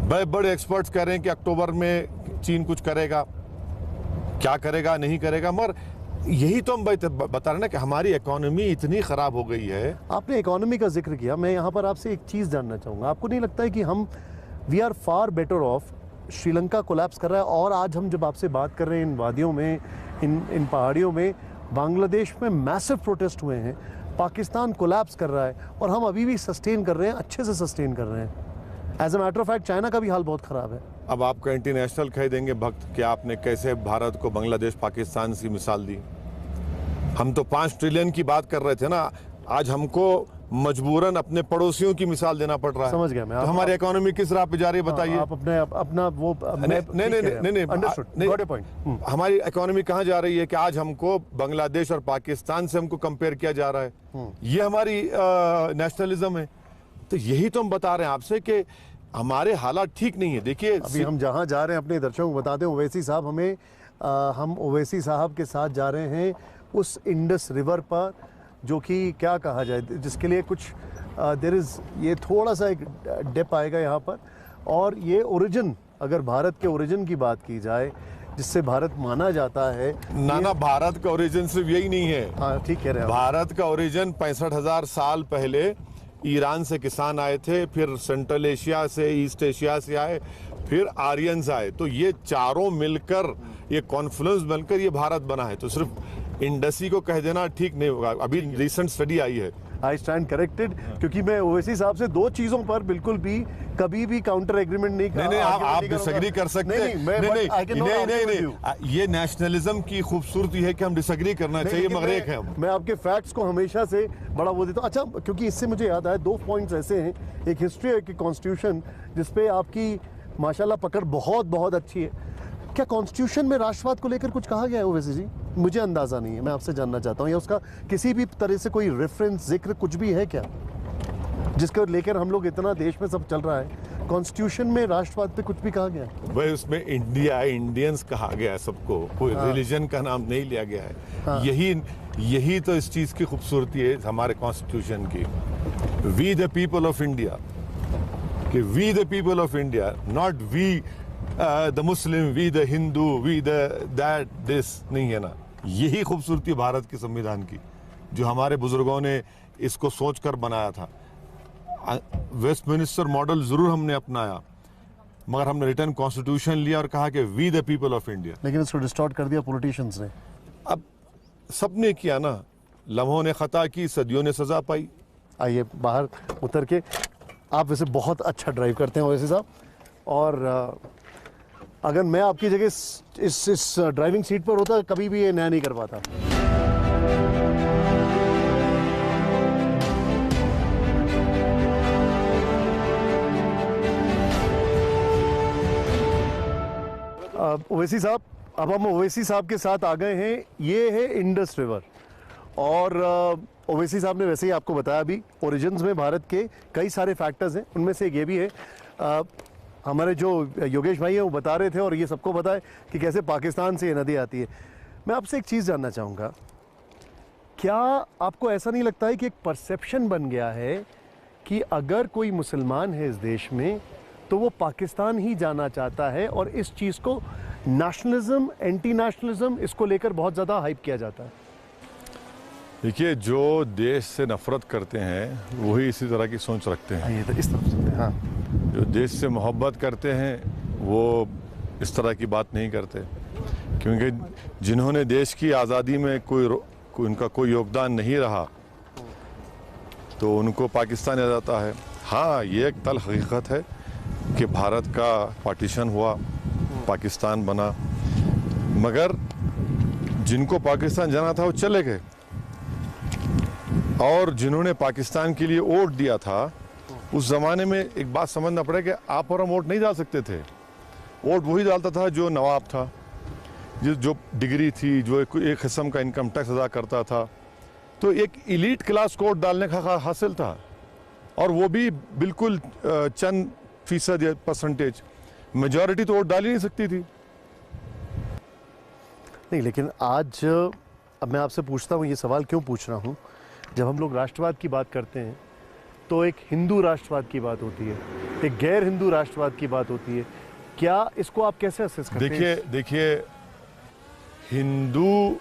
बड़े बड़े एक्सपर्ट्स कह रहे हैं कि अक्टूबर में चीन कुछ करेगा, क्या करेगा नहीं करेगा। मगर यही तो हम बता रहे हैं ना कि हमारी इकोनॉमी इतनी खराब हो गई है। आपने इकोनॉमी का जिक्र किया, मैं यहाँ पर आपसे एक चीज़ जानना चाहूँगा। आपको नहीं लगता है कि हम we are far better off? Sri Lanka collapse कर रहा है, और आज हम जब आपसे बात कर रहे हैं, इन वादियों में, इन पहाड़ियों में, बांग्लादेश में मैसिव प्रोटेस्ट हुए हैं, पाकिस्तान कोलैप्स कर रहा है, और हम अभी भी सस्टेन कर रहे हैं, अच्छे से सस्टेन कर रहे हैं। As a matter of fact China का भी हाल बहुत ख़राब है। अब आपका इंटरनेशनल कह देंगे भक्त कि आपने कैसे भारत को बांग्लादेश, पाकिस्तान की मिसाल दी। हम तो 5 ट्रिलियन की बात कर रहे थे ना, आज हमको मजबूरन अपने पड़ोसियों की मिसाल देना पड़ रहा है। समझ गया मैं। तो हमारी इकोनॉमी किस राह पे जा रही है बताइए? आप अपना वो नहीं, अंडरस्टूड। हमारी इकोनॉमी कहाँ जा रही है कि आज हमको बांग्लादेश और पाकिस्तान से हमको कंपेयर किया जा रहा है। ये हमारी नेशनलिज्म है। तो यही तो हम बता रहे हैं आपसे कि हमारे हालात ठीक नहीं है। देखिए, अभी हम जहाँ जा रहे हैं, अपने दर्शकों को बता दें, ओवैसी साहब हम ओवैसी साहब के साथ जा रहे हैं उस इंडस रिवर पर, जो कि क्या कहा जाए, जिसके लिए कुछ देयर इज़, ये थोड़ा सा एक डिप आएगा यहाँ पर। और ये ओरिजिन, अगर भारत के ओरिजिन की बात की जाए, जिससे भारत माना जाता है, नाना, भारत का ओरिजिन सिर्फ यही नहीं है। हाँ, ठीक कह रहे हैं। भारत का ओरिजिन 65,000 साल पहले ईरान से किसान आए थे, फिर सेंट्रल एशिया से, ईस्ट एशिया से आए, फिर आर्यंस आए। तो ये चारों मिलकर, ये कॉन्फ्लुएंस बनकर ये भारत बना है। तो सिर्फ इंडसी को कह देना ठीक नहीं होगा। अभी रिसेंट स्टडी आई है, आई स्टैंड करेक्टेड, क्योंकि मैं ओवैसी साहब से 2 चीज़ों पर बिल्कुल भी कभी भी काउंटर एग्रीमेंट नहीं नहीं, आप डिसएग्री कर सकते हैं। नहीं, ये नेशनलिज्म की खूबसूरती है कि हम डिसएग्री करना चाहिए, मगर एक है, मैं आपके फैक्ट्स को हमेशा से बड़ा वो देता हूँ। अच्छा, क्योंकि इससे मुझे याद आया 2 पॉइंट्स ऐसे हैं, एक हिस्ट्री है कि कॉन्स्टिट्यूशन, जिसपे आपकी माशाल्लाह पकड़ बहुत बहुत अच्छी है। क्या कॉन्स्टिट्यूशन में राष्ट्रवाद को लेकर कुछ कहा गया है ओवैसी जी? मुझे अंदाज़ा नहीं है, मैं आपसे जानना चाहता हूँ, या उसका किसी भी तरह से कोई रेफरेंस, जिक्र कुछ भी है क्या, जिसको लेकर हम लोग इतना देश में सब चल रहा है? कॉन्स्टिट्यूशन में राष्ट्रवाद पे कुछ भी कहा गया है? भाई, उसमें इंडिया, इंडियंस कहा गया है सबको, कोई रिलीजन का नाम नहीं लिया गया है। यही तो इस चीज़ की खूबसूरती है हमारे कॉन्स्टिट्यूशन की। We the people of India, कि we the people of India, not we the Muslim, we the Hindu, we the that this नहीं है ना। यही खूबसूरती भारत के संविधान की, जो हमारे बुजुर्गों ने इसको सोचकर बनाया था। वेस्टमिनिस्टर मॉडल जरूर हमने अपनाया, मगर हमने रिटर्न कॉन्स्टिट्यूशन लिया और कहा कि we the people of India. लेकिन इसको डिस्टॉर्ट कर दिया पॉलिटिशियंस ने। अब सबने किया ना, लम्हों ने खता की, सदियों ने सजा पाई। आइए बाहर उतर के, आप वैसे बहुत अच्छा ड्राइव करते हैं वैसे साहब, और अगर मैं आपकी जगह इस ड्राइविंग सीट पर होता कभी भी ये नया नहीं कर पाता। ओवैसी साहब, अब हम ओवैसी साहब के साथ आ गए हैं। ये है इंडस रिवर, और ओवैसी साहब ने वैसे ही आपको बताया अभी ओरिजिन्स में भारत के कई सारे फैक्टर्स हैं, उनमें से एक ये भी है। हमारे जो योगेश भाई हैं वो बता रहे थे, और ये सबको पता है कि कैसे पाकिस्तान से ये नदी आती है। मैं आपसे एक चीज़ जानना चाहूँगा, क्या आपको ऐसा नहीं लगता है कि एक परसेप्शन बन गया है कि अगर कोई मुसलमान है इस देश में तो वो पाकिस्तान ही जाना चाहता है, और इस चीज़ को नेशनलिज्म, एंटी नेशनलिज्म, इसको लेकर बहुत ज़्यादा हाइप किया जाता है? देखिए, जो देश से नफरत करते हैं वही इसी तरह की सोच रखते हैं। ये तो इस तरफ से, हाँ। जो देश से मोहब्बत करते हैं वो इस तरह की बात नहीं करते, क्योंकि जिन्होंने देश की आज़ादी में उनका कोई योगदान नहीं रहा तो उनको पाकिस्तान आ जाता है। हाँ, ये एक तल्ख हकीकत है कि भारत का पार्टीशन हुआ, पाकिस्तान बना, मगर जिनको पाकिस्तान जाना था वो चले गए, और जिन्होंने पाकिस्तान के लिए वोट दिया था, उस ज़माने में एक बात समझना पड़े कि आप और हम वोट नहीं डाल सकते थे। वोट वही डालता था जो नवाब था, जो डिग्री थी, जो एक किस्म का इनकम टैक्स अदा करता था। तो एक इलीट क्लास को वोट डालने का हासिल था, और वो भी बिल्कुल चंद फीसद या परसेंटेज। मेजॉरिटी तो वोट डाल ही नहीं सकती थी। नहीं, लेकिन आज अब मैं आपसे पूछता हूँ, ये सवाल क्यों पूछ रहा हूँ, जब हम लोग राष्ट्रवाद की बात करते हैं तो एक हिंदू राष्ट्रवाद की बात होती है, एक गैर हिंदू राष्ट्रवाद की बात होती है। क्या इसको आप कैसे असेस करते हैं? देखिए, हिंदू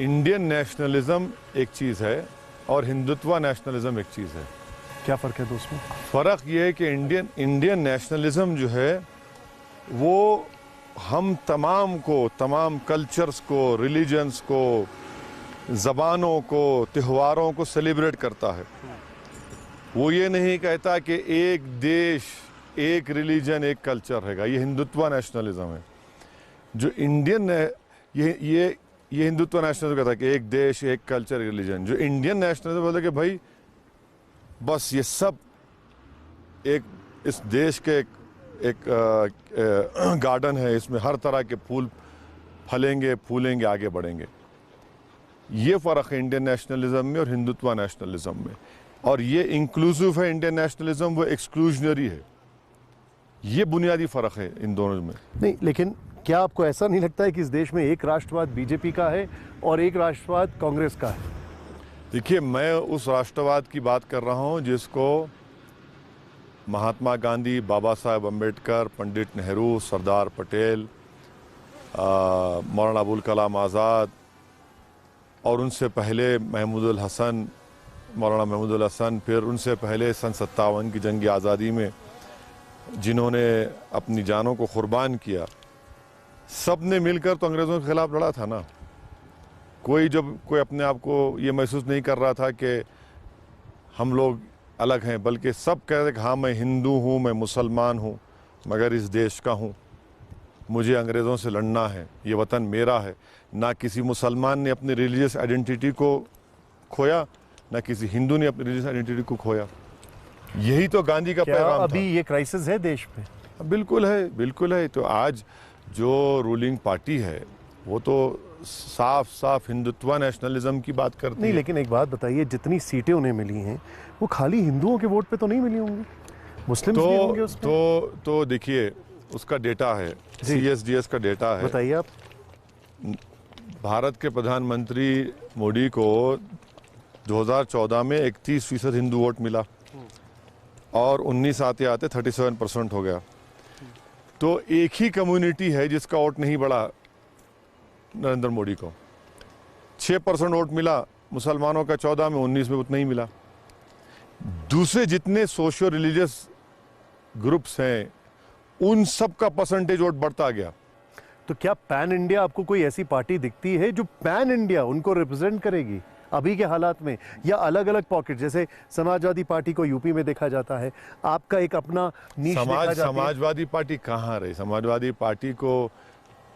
इंडियन नेशनलिज्म एक चीज़ है और हिंदुत्व नेशनलिज्म एक चीज़ है। क्या फ़र्क है दोस्तों? फ़र्क ये है कि इंडियन नेशनलिज्म जो है वो हम तमाम कल्चर्स को, रिलीजन्स को, ज़बानों को, त्योहारों को सेलिब्रेट करता है। वो ये नहीं कहता कि एक देश, एक रिलीजन, एक कल्चर रहेगा। ये हिंदुत्व नेशनलिज्म है। जो इंडियन है, ये हिंदुत्व नेशनलिज्म कहता है कि एक देश, एक कल्चर, एक रिलीजन। जो इंडियन नेशनलिज्म बोलता है कि भाई बस ये सब एक इस देश के एक गार्डन है, इसमें हर तरह के फूल फलेंगे, फूलेंगे, आगे बढ़ेंगे। ये फ़र्क है इंडियन नेशनलिज्म में और हिंदुत्व नेशनलिज्म में। और ये इंक्लूसिव है इंडियन नेशनलिज्म, वो एक्सक्लूजनरी है। ये बुनियादी फ़र्क है इन दोनों में। नहीं, लेकिन क्या आपको ऐसा नहीं लगता है कि इस देश में एक राष्ट्रवाद बीजेपी का है और एक राष्ट्रवाद कांग्रेस का है? देखिए, मैं उस राष्ट्रवाद की बात कर रहा हूँ जिसको महात्मा गांधी, बाबा साहेब अम्बेडकर, पंडित नेहरू, सरदार पटेल, मौलाना अबुल कलाम आज़ाद, और उनसे पहले मौलाना महमूदुल हसन, फिर उनसे पहले सन 57 की जंग आज़ादी में जिन्होंने अपनी जानों को कुर्बान किया, सब ने मिलकर तो अंग्रेज़ों के ख़िलाफ़ लड़ा था ना। कोई अपने आप को ये महसूस नहीं कर रहा था कि हम लोग अलग हैं, बल्कि सब कह रहे थे कि हाँ, मैं हिंदू हूँ, मैं मुसलमान हूँ, मगर इस देश का हूँ, मुझे अंग्रेज़ों से लड़ना है, ये वतन मेरा है। ना किसी मुसलमान ने अपनी रिलीजियस आइडेंटिटी को खोया, ना किसी हिंदू ने अपनी रिलीजियस आइडेंटिटी को खोया। यही तो गांधी का पैगाम था। अभी ये क्राइसिस है देश में? बिल्कुल है, बिल्कुल है। तो आज जो रूलिंग पार्टी है वो तो साफ हिंदुत्व नेशनलिज्म की बात करती है। नहीं, लेकिन एक बात बताइए, जितनी सीटें उन्हें मिली हैं वो खाली हिंदुओं के वोट पे तो नहीं मिली होंगी, मुस्लिम भी होंगे उसमें। तो देखिए, उसका डेटा है, CSDS का डेटा है। बताइए आप। भारत के प्रधानमंत्री मोदी को 2014 में 31% हिंदू वोट मिला और 19 आते आते 37% हो गया। तो एक ही कम्युनिटी है जिसका वोट नहीं बढ़ा नरेंद्र मोदी को। 6% वोट मिला मुसलमानों का 14 में, 19 में उतना ही मिला। दूसरे जितने सोशियो रिलीजियस ग्रुप्स हैं उन सब का परसेंटेज वोट बढ़ता गया। तो क्या पैन इंडिया आपको कोई ऐसी पार्टी दिखती है जो पैन इंडिया उनको रिप्रेजेंट करेगी अभी के हालात में, या अलग अलग पॉकेट? जैसे समाजवादी पार्टी को यूपी में देखा जाता है, आपका एक अपना नीश देखा जाता है। समाजवादी पार्टी कहाँ रही? समाजवादी पार्टी को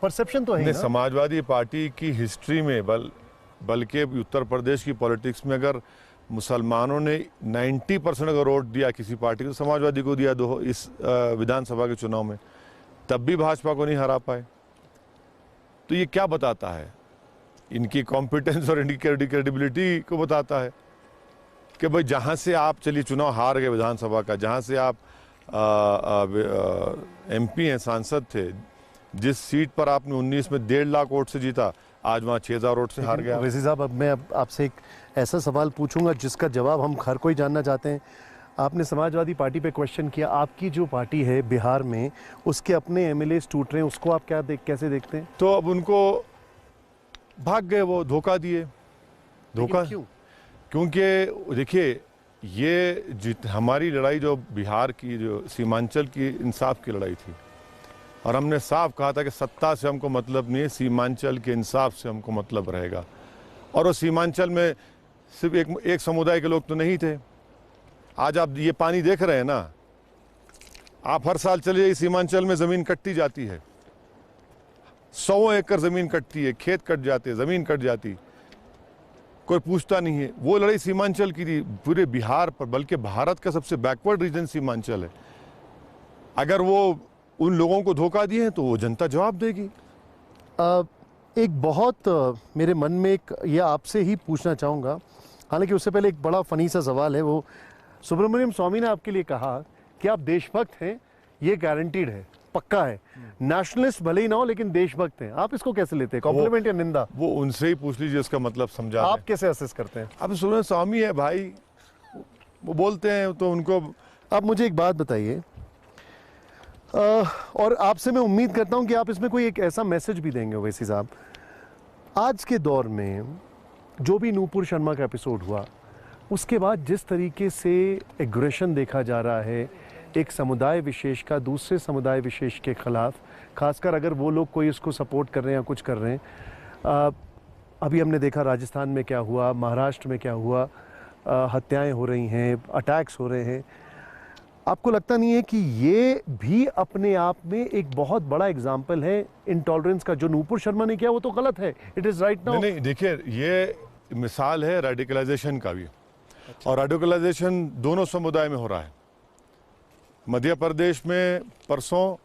परसेप्शन तो है ना? समाजवादी पार्टी की हिस्ट्री में बल्कि उत्तर प्रदेश की पॉलिटिक्स में अगर मुसलमानों ने 90% अगर वोट दिया किसी पार्टी को, समाजवादी को दिया इस विधानसभा के चुनाव में, तब भी भाजपा को नहीं हरा पाए। तो ये क्या बताता है? इनकी कॉम्पिटेंस और इनकी क्रेडिबिलिटी को बताता है कि भाई जहाँ से आप चलिए चुनाव हार गए विधानसभा का, जहाँ से आप MP हैं, सांसद थे, जिस सीट पर आपने 19 में 1.5 लाख वोट से जीता, आज वहाँ 6000 वोट से हार गया। वैसे साहब, अब मैं आपसे एक ऐसा सवाल पूछूंगा जिसका जवाब हम हर कोई जानना चाहते हैं। आपने समाजवादी पार्टी पे क्वेश्चन किया, आपकी जो पार्टी है बिहार में, उसके अपने MLAs टूट रहे हैं, उसको आप कैसे देखते हैं? तो अब उनको भाग गए, वो धोखा दिए। धोखा क्यों? क्योंकि देखिए, ये हमारी लड़ाई जो बिहार की, जो सीमांचल की इंसाफ की लड़ाई थी, और हमने साफ कहा था कि सत्ता से हमको मतलब नहीं है, सीमांचल के इंसाफ से हमको मतलब रहेगा। और वो सीमांचल में सिर्फ एक समुदाय के लोग तो नहीं थे। आज आप ये पानी देख रहे हैं ना, आप हर साल चलिए सीमांचल में ज़मीन कटती जाती है, 100 एकड़ ज़मीन कटती है, खेत कट जाते, ज़मीन कट जाती, कोई पूछता नहीं है। वो लड़ाई सीमांचल की थी पूरे बिहार पर, बल्कि भारत का सबसे बैकवर्ड रीजन सीमांचल है। अगर वो उन लोगों को धोखा दिए हैं तो वो जनता जवाब देगी। एक बहुत मेरे मन में एक ये आपसे ही पूछना चाहूँगा, हालांकि उससे पहले एक बड़ा फनी सा सवाल है। वो सुब्रमण्यम स्वामी ने आपके लिए कहा कि आप देशभक्त हैं, ये गारंटीड है, पक्का है, नेशनलिस्ट भले ही ना हो लेकिन देशभक्त हैं। आप इसको कैसे लेते हैं, कॉम्प्लीमेंट या निंदा? वो उनसे ही पूछ लीजिए, इसका मतलब समझा। आप कैसे असेस करते हैं? अब सुब्रमण्यम स्वामी है भाई, वो बोलते हैं तो उनको। आप मुझे एक बात बताइए, और आपसे मैं उम्मीद करता हूं कि आप इसमें कोई एक ऐसा मैसेज भी देंगे ओवैसी साहब। आज के दौर में जो भी नूपुर शर्मा का एपिसोड हुआ, उसके बाद जिस तरीके से एग्रेशन देखा जा रहा है एक समुदाय विशेष का दूसरे समुदाय विशेष के खिलाफ, खासकर अगर वो लोग कोई उसको सपोर्ट कर रहे हैं या कुछ कर रहे हैं। अभी हमने देखा राजस्थान में क्या हुआ, महाराष्ट्र में क्या हुआ, हत्याएं हो रही हैं, अटैक्स हो रहे हैं। आपको लगता नहीं है कि ये भी अपने आप में एक बहुत बड़ा एग्जाम्पल है इंटॉलरेंस का? जो नूपुर शर्मा ने किया वो तो गलत है, इट इज राइट नाउ। नहीं, देखिए, ये मिसाल है रेडिकलाइजेशन का भी। और रेडिकलाइजेशन दोनों समुदाय में हो रहा है। मध्य प्रदेश में परसों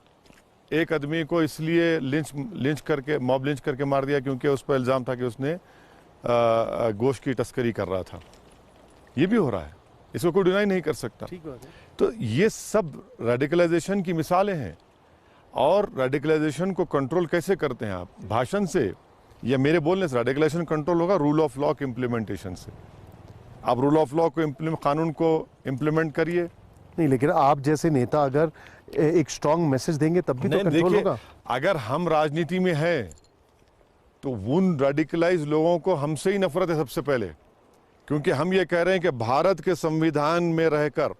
एक आदमी को इसलिए लिंच करके मार दिया क्योंकि उस पर इल्ज़ाम था कि उसने गोश्त की तस्करी कर रहा था। ये भी हो रहा है, इसको कोई डिनाई नहीं कर सकता। ठीक बात है। तो ये सब रेडिकलाइजेशन की मिसालें हैं। और रेडिकलाइजेशन को कंट्रोल कैसे करते हैं आप? भाषण से या मेरे बोलने से रेडिकलाइजेशन कंट्रोल होगा? रूल ऑफ लॉ के इम्प्लीमेंटेशन से। आप रूल ऑफ लॉ को कानून को इम्प्लीमेंट करिए। नहीं, लेकिन आप जैसे नेता अगर एक स्ट्रांग मैसेज देंगे तब भी तो कंट्रोल होगा। अगर हम राजनीति में हैं तो उन रेडिकलाइज लोगों को हमसे ही नफरत है सबसे पहले, क्योंकि हम ये कह रहे हैं कि भारत के संविधान में रहकर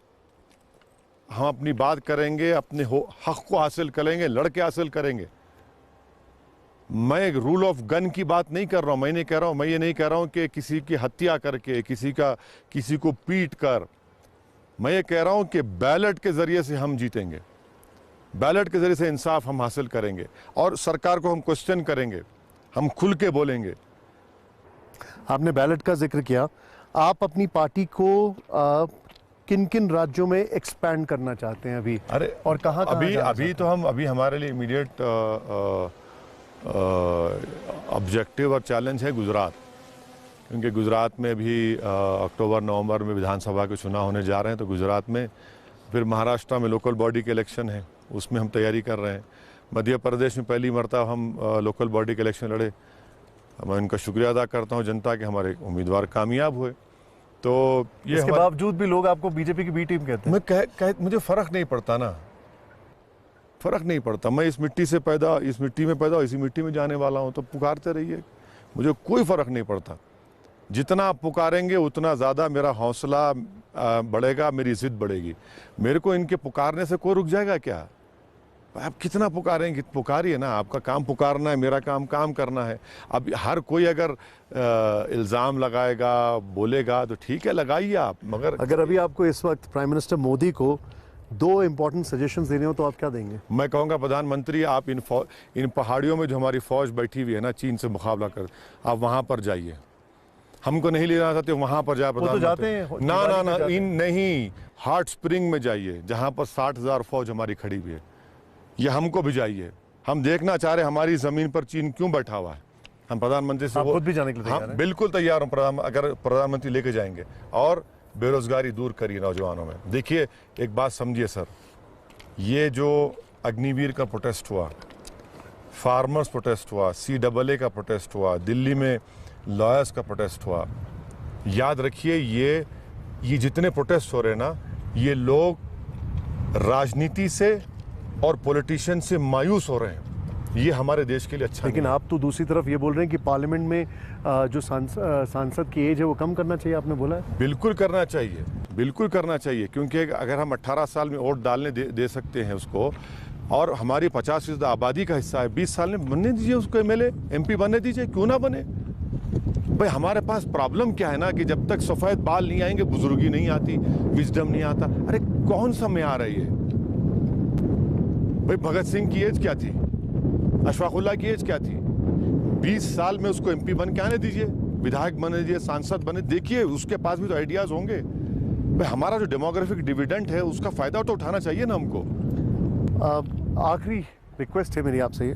हम अपनी बात करेंगे, अपने हक को हासिल करेंगे, लड़के हासिल करेंगे। मैं एक रूल ऑफ गन की बात नहीं कर रहा हूं। मैं ये नहीं कह रहा हूं कि किसी की हत्या करके, किसी को पीट कर। मैं ये कह रहा हूं कि बैलेट के जरिए से हम जीतेंगे, बैलेट के जरिए से इंसाफ हम हासिल करेंगे और सरकार को हम क्वेश्चन करेंगे, हम खुल के बोलेंगे। आपने बैलेट का जिक्र किया, आप अपनी पार्टी को किन किन राज्यों में एक्सपैंड करना चाहते हैं अभी? अरे, और कहाँ अभी हमारे लिए इमीडिएट ऑब्जेक्टिव और चैलेंज है गुजरात, क्योंकि गुजरात में भी अक्टूबर नवंबर में विधानसभा के चुनाव होने जा रहे हैं। तो गुजरात में, फिर महाराष्ट्र में लोकल बॉडी के इलेक्शन है, उसमें हम तैयारी कर रहे हैं। मध्य प्रदेश में पहली मरतबा हम लोकल बॉडी के इलेक्शन लड़े। मैं उनका शुक्रिया अदा करता हूं जनता के, हमारे उम्मीदवार कामयाब हुए। तो ये इसके बावजूद भी लोग आपको बीजेपी की बी टीम कहते हैं। मुझे फर्क नहीं पड़ता ना, फर्क नहीं पड़ता। मैं इस मिट्टी से पैदा, इस मिट्टी में पैदा, इसी मिट्टी में जाने वाला हूँ, तो पुकारते रहिए, मुझे कोई फर्क नहीं पड़ता। जितना आप पुकारेंगे उतना ज़्यादा मेरा हौसला बढ़ेगा, मेरी जिद बढ़ेगी। मेरे को इनके पुकारने से कोई रुक जाएगा क्या? आप कितना पुकारेंगे, पुकारिए ना, आपका काम पुकारना है, मेरा काम काम करना है। अब हर कोई अगर इल्ज़ाम लगाएगा, बोलेगा, तो ठीक है, लगाइए आप, मगर अगर अभी आपको इस वक्त प्राइम मिनिस्टर मोदी को 2 इंपॉर्टेंट सजेशंस देने हो तो आप क्या देंगे? मैं कहूँगा प्रधानमंत्री, आप इन पहाड़ियों में जो हमारी फौज बैठी हुई है ना, चीन से मुकाबला कर, आप वहाँ पर जाइए। हमको नहीं लेना चाहते, वहाँ पर जाए तो जाते हैं, ना नहीं, हॉट स्प्रिंग में जाइए, जहाँ पर 60,000 फौज हमारी खड़ी हुई है। ये हमको भी जाइए, हम देखना चाह रहे हमारी जमीन पर चीन क्यों बैठा हुआ है। हम प्रधानमंत्री से खुद भी जाने के लिए तैयार हैं? बिल्कुल तैयार हूँ, अगर प्रधानमंत्री लेके जाएंगे। और बेरोजगारी दूर करिए नौजवानों में। देखिए, एक बात समझिए सर, ये जो अग्निवीर का प्रोटेस्ट हुआ, फार्मर्स प्रोटेस्ट हुआ, CAA का प्रोटेस्ट हुआ, दिल्ली में लॉयर्स का प्रोटेस्ट हुआ, याद रखिए ये जितने प्रोटेस्ट हो रहे हैं ना, ये लोग राजनीति से और पॉलिटिशियन से मायूस हो रहे हैं। ये हमारे देश के लिए अच्छा लेकिन नहीं। आप तो दूसरी तरफ ये बोल रहे हैं कि पार्लियामेंट में जो सांसद की एज है वो कम करना चाहिए, आपने बोला है। बिल्कुल करना चाहिए, बिल्कुल करना चाहिए, क्योंकि अगर हम 18 साल में वोट डालने दे सकते हैं उसको, और हमारी 50% आबादी का हिस्सा है, 20 साल में बनने दीजिए उसको, MLA MP बनने दीजिए, क्यों ना बने भाई। हमारे पास प्रॉब्लम क्या है ना, कि जब तक सफ़ेद बाल नहीं आएंगे, बुजुर्गी नहीं आती, विजडम नहीं आता। अरे कौन सा में आ रही है भाई? भगत सिंह की एज क्या थी, अशफाकुल्ला की एज क्या थी? 20 साल में उसको MP बन के आने दीजिए, विधायक बने दीजिए, सांसद बने, देखिए उसके पास भी तो आइडियाज होंगे भाई। हमारा जो डेमोग्राफिक डिविडेंड है, उसका फायदा तो उठाना चाहिए ना हमको। आखिरी रिक्वेस्ट है मेरी आपसे ये,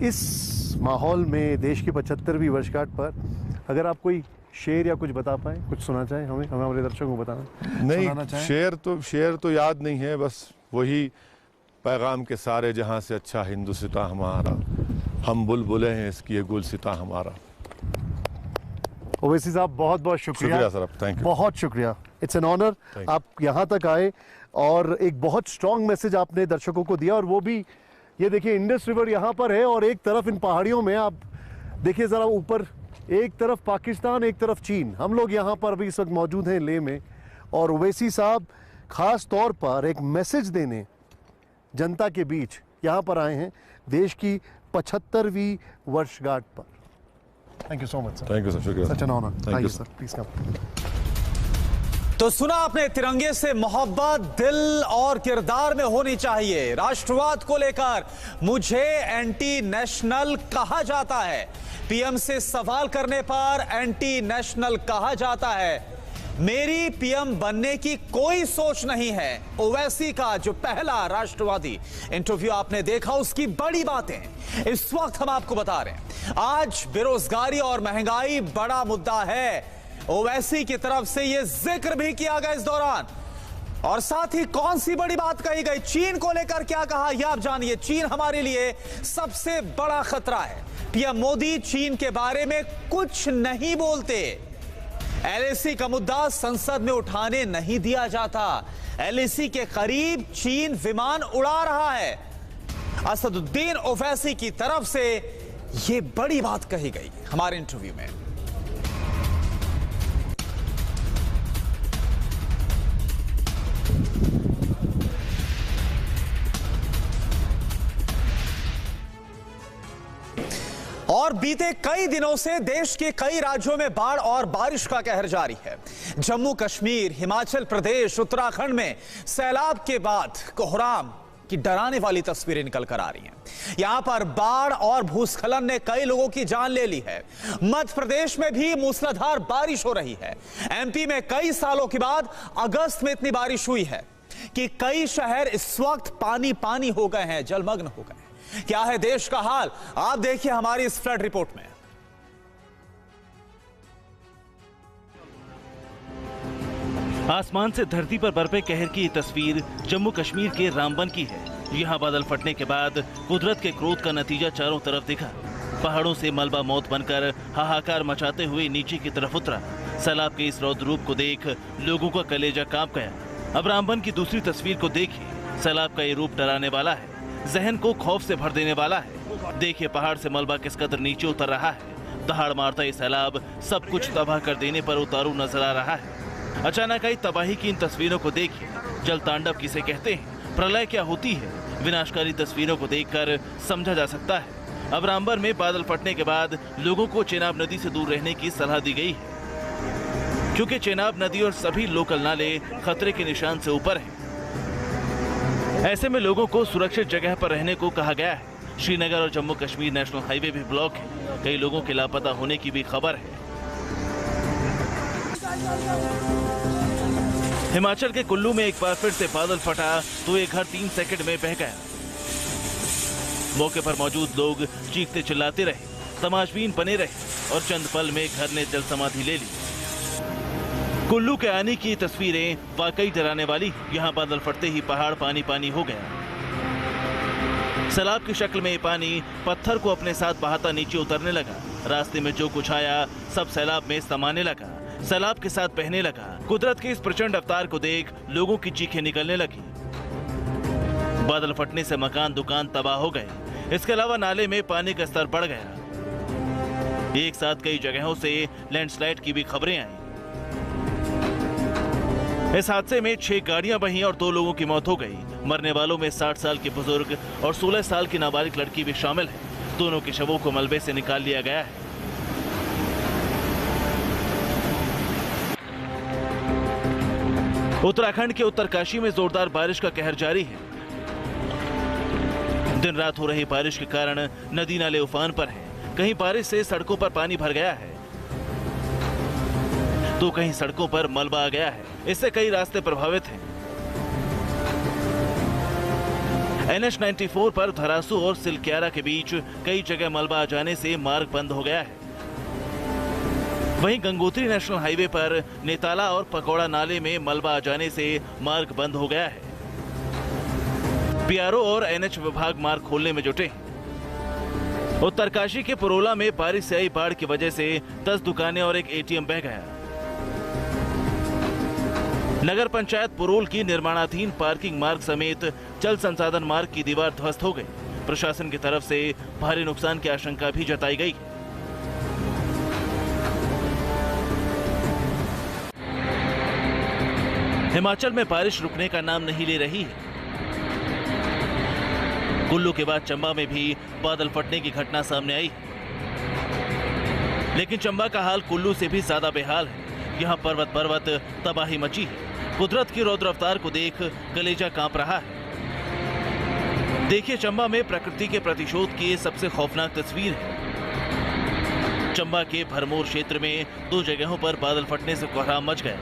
इस माहौल में देश की 75वीं वर्षगांठ पर अगर आप कोई शेर या कुछ बता पाएं, कुछ सुना चाहें हमें हमारे दर्शकों को बताना नहीं, शेर तो याद नहीं है, बस वही पैगाम के सारे जहां से अच्छा हिंदुस्तां हमारा, हम बुलबुलें हैं इसकी ये गुलसितां हमारा। ओवैसी साहब, बहुत बहुत शुक्रिया सर, थैंक यू, बहुत शुक्रिया। इट्स एन ऑनर, आप यहाँ तक आए और एक बहुत स्ट्रॉन्ग मैसेज आपने दर्शकों को दिया। और वो भी ये देखिए, इंडस रिवर यहाँ पर है और एक तरफ इन पहाड़ियों में आप देखिए ज़रा ऊपर, एक तरफ पाकिस्तान, एक तरफ चीन। हम लोग यहाँ पर अभी इस वक्त मौजूद हैं लेह में, और ओवैसी साहब खास तौर पर एक मैसेज देने जनता के बीच यहाँ पर आए हैं देश की 75वीं वर्षगांठ पर। Thank you so much sir. Thank you sir, शुक्रिया, such an honour. Thank you sir, please come. तो सुना आपने, तिरंगे से मोहब्बत दिल और किरदार में होनी चाहिए। राष्ट्रवाद को लेकर मुझे एंटी नेशनल कहा जाता है, PM से सवाल करने पर एंटी नेशनल कहा जाता है। मेरी PM बनने की कोई सोच नहीं है। ओवैसी का जो पहला राष्ट्रवादी इंटरव्यू आपने देखा, उसकी बड़ी बातें इस वक्त हम आपको बता रहे हैं। आज बेरोजगारी और महंगाई बड़ा मुद्दा है। ओवैसी की तरफ से यह जिक्र भी किया गया इस दौरान, और साथ ही कौन सी बड़ी बात कही गई, चीन को लेकर क्या कहा, यह आप जानिए। चीन हमारे लिए सबसे बड़ा खतरा है। PM मोदी चीन के बारे में कुछ नहीं बोलते। LAC का मुद्दा संसद में उठाने नहीं दिया जाता। LAC के करीब चीन विमान उड़ा रहा है। असदुद्दीन ओवैसी की तरफ से यह बड़ी बात कही गई हमारे इंटरव्यू में। और बीते कई दिनों से देश के कई राज्यों में बाढ़ और बारिश का कहर जारी है। जम्मू कश्मीर, हिमाचल प्रदेश, उत्तराखंड में सैलाब के बाद कोहराम की डराने वाली तस्वीरें निकल कर आ रही हैं। यहां पर बाढ़ और भूस्खलन ने कई लोगों की जान ले ली है। मध्य प्रदेश में भी मूसलाधार बारिश हो रही है। MP में कई सालों के बाद अगस्त में इतनी बारिश हुई है कि कई शहर इस वक्त पानी पानी हो गए हैं, जलमग्न हो गए हैं। क्या है देश का हाल, आप देखिए हमारी इस फ्लड रिपोर्ट में। आसमान से धरती पर बरपे कहर की तस्वीर जम्मू कश्मीर के रामबन की है। यहाँ बादल फटने के बाद कुदरत के क्रोध का नतीजा चारों तरफ दिखा। पहाड़ों से मलबा मौत बनकर हाहाकार मचाते हुए नीचे की तरफ उतरा। सैलाब के इस रौद्र रूप को देख लोगों का कलेजा कांप गया। अब रामबन की दूसरी तस्वीर को देखिए। सैलाब का ये रूप डराने वाला है, जहन को खौफ से भर देने वाला है। देखिए पहाड़ से मलबा किस कदर नीचे उतर रहा है। दहाड़ मारता ये सैलाब सब कुछ तबाह कर देने पर उतारू नजर आ रहा है। अचानक आई तबाही की इन तस्वीरों को देखिए। जल तांडव किसे कहते हैं, प्रलय क्या होती है, विनाशकारी तस्वीरों को देखकर समझा जा सकता है। अब रामबन में बादल फटने के बाद लोगों को चेनाब नदी से दूर रहने की सलाह दी गई है, क्योंकि चेनाब नदी और सभी लोकल नाले खतरे के निशान से ऊपर हैं। ऐसे में लोगों को सुरक्षित जगह पर रहने को कहा गया है। श्रीनगर और जम्मू कश्मीर नेशनल हाईवे भी ब्लॉक है। कई लोगों के लापता होने की भी खबर है। हिमाचल के कुल्लू में एक बार फिर से बादल फटा तो एक घर 3 सेकंड में बह गया। मौके पर मौजूद लोग चीखते चिल्लाते रहे, तमाशबीन बने रहे और चंद पल में घर ने जल समाधि ले ली। कुल्लू के आने की तस्वीरें वाकई डराने वाली। यहाँ बादल फटते ही पहाड़ पानी पानी हो गया। सैलाब की शक्ल में ये पानी पत्थर को अपने साथ बहाता नीचे उतरने लगा। रास्ते में जो कुछ आया सब सैलाब में समाने लगा, सैलाब के साथ बहने लगा। कुदरत के इस प्रचंड अवतार को देख लोगों की चीखें निकलने लगी। बादल फटने से मकान दुकान तबाह हो गए। इसके अलावा नाले में पानी का स्तर बढ़ गया। एक साथ कई जगहों से लैंडस्लाइड की भी खबरें आई। इस हादसे में 6 गाड़ियां बहीं और 2 लोगों की मौत हो गई। मरने वालों में 60 साल के बुजुर्ग और 16 साल की नाबालिग लड़की भी शामिल है। दोनों के शवों को मलबे से निकाल लिया गया है। उत्तराखंड के उत्तरकाशी में जोरदार बारिश का कहर जारी है। दिन रात हो रही बारिश के कारण नदी नाले उफान पर हैं। कहीं बारिश से सड़कों पर पानी भर गया है तो कहीं सड़कों पर मलबा आ गया है। इससे कई रास्ते प्रभावित हैं। NH 94 पर धरासू और सिलक्यारा के बीच कई जगह मलबा आ जाने से मार्ग बंद हो गया है। वहीं गंगोत्री नेशनल हाईवे पर नेताला और पकौड़ा नाले में मलबा आ जाने से मार्ग बंद हो गया है। PRO और NH विभाग मार्ग खोलने में जुटे हैं। उत्तरकाशी के पुरोला में बारिश से आई बाढ़ की वजह से 10 दुकानें और एक ATM बह गया। नगर पंचायत पुरोल की निर्माणाधीन पार्किंग मार्ग समेत जल संसाधन मार्ग की दीवार ध्वस्त हो गई। प्रशासन की तरफ से भारी नुकसान की आशंका भी जताई गई। हिमाचल में बारिश रुकने का नाम नहीं ले रही है। कुल्लू के बाद चंबा में भी बादल फटने की घटना सामने आई, लेकिन चंबा का हाल कुल्लू से भी ज्यादा बेहाल है। यहाँ पर्वत तबाही मची है। कुदरत की रौद्र अवतार को देख कलेजा कांप रहा है। देखिए चंबा में प्रकृति के प्रतिशोध की सबसे खौफनाक तस्वीर है। चंबा के भरमौर क्षेत्र में 2 जगहों पर बादल फटने से कोहराम मच गया।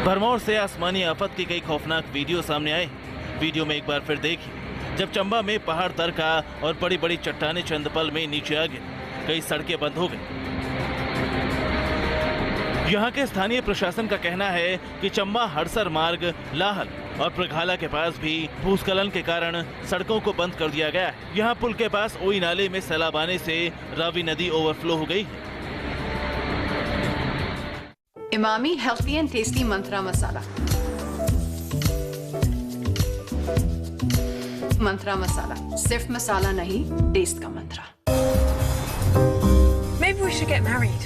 भरमौर से आसमानी आफत के कई खौफनाक वीडियो सामने आए। वीडियो में एक बार फिर देखिए जब चंबा में पहाड़ तरका और बड़ी बड़ी चट्टानें चंद पल में नीचे आ गई। कई सड़कें बंद हो गई। यहाँ के स्थानीय प्रशासन का कहना है कि चंबा हड़सर मार्ग लाहल और प्रघाला के पास भी भूस्खलन के कारण सड़कों को बंद कर दिया गया है। यहाँ पुल के पास ओई नाले में सैलाब आने से रावी नदी ओवरफ्लो हो गई है। इमामी हेल्थी एंड टेस्टी मंत्रा मसाला। मंत्रा मसाला सिर्फ मसाला नहीं, टेस्ट का मंत्रा। Maybe we should get married.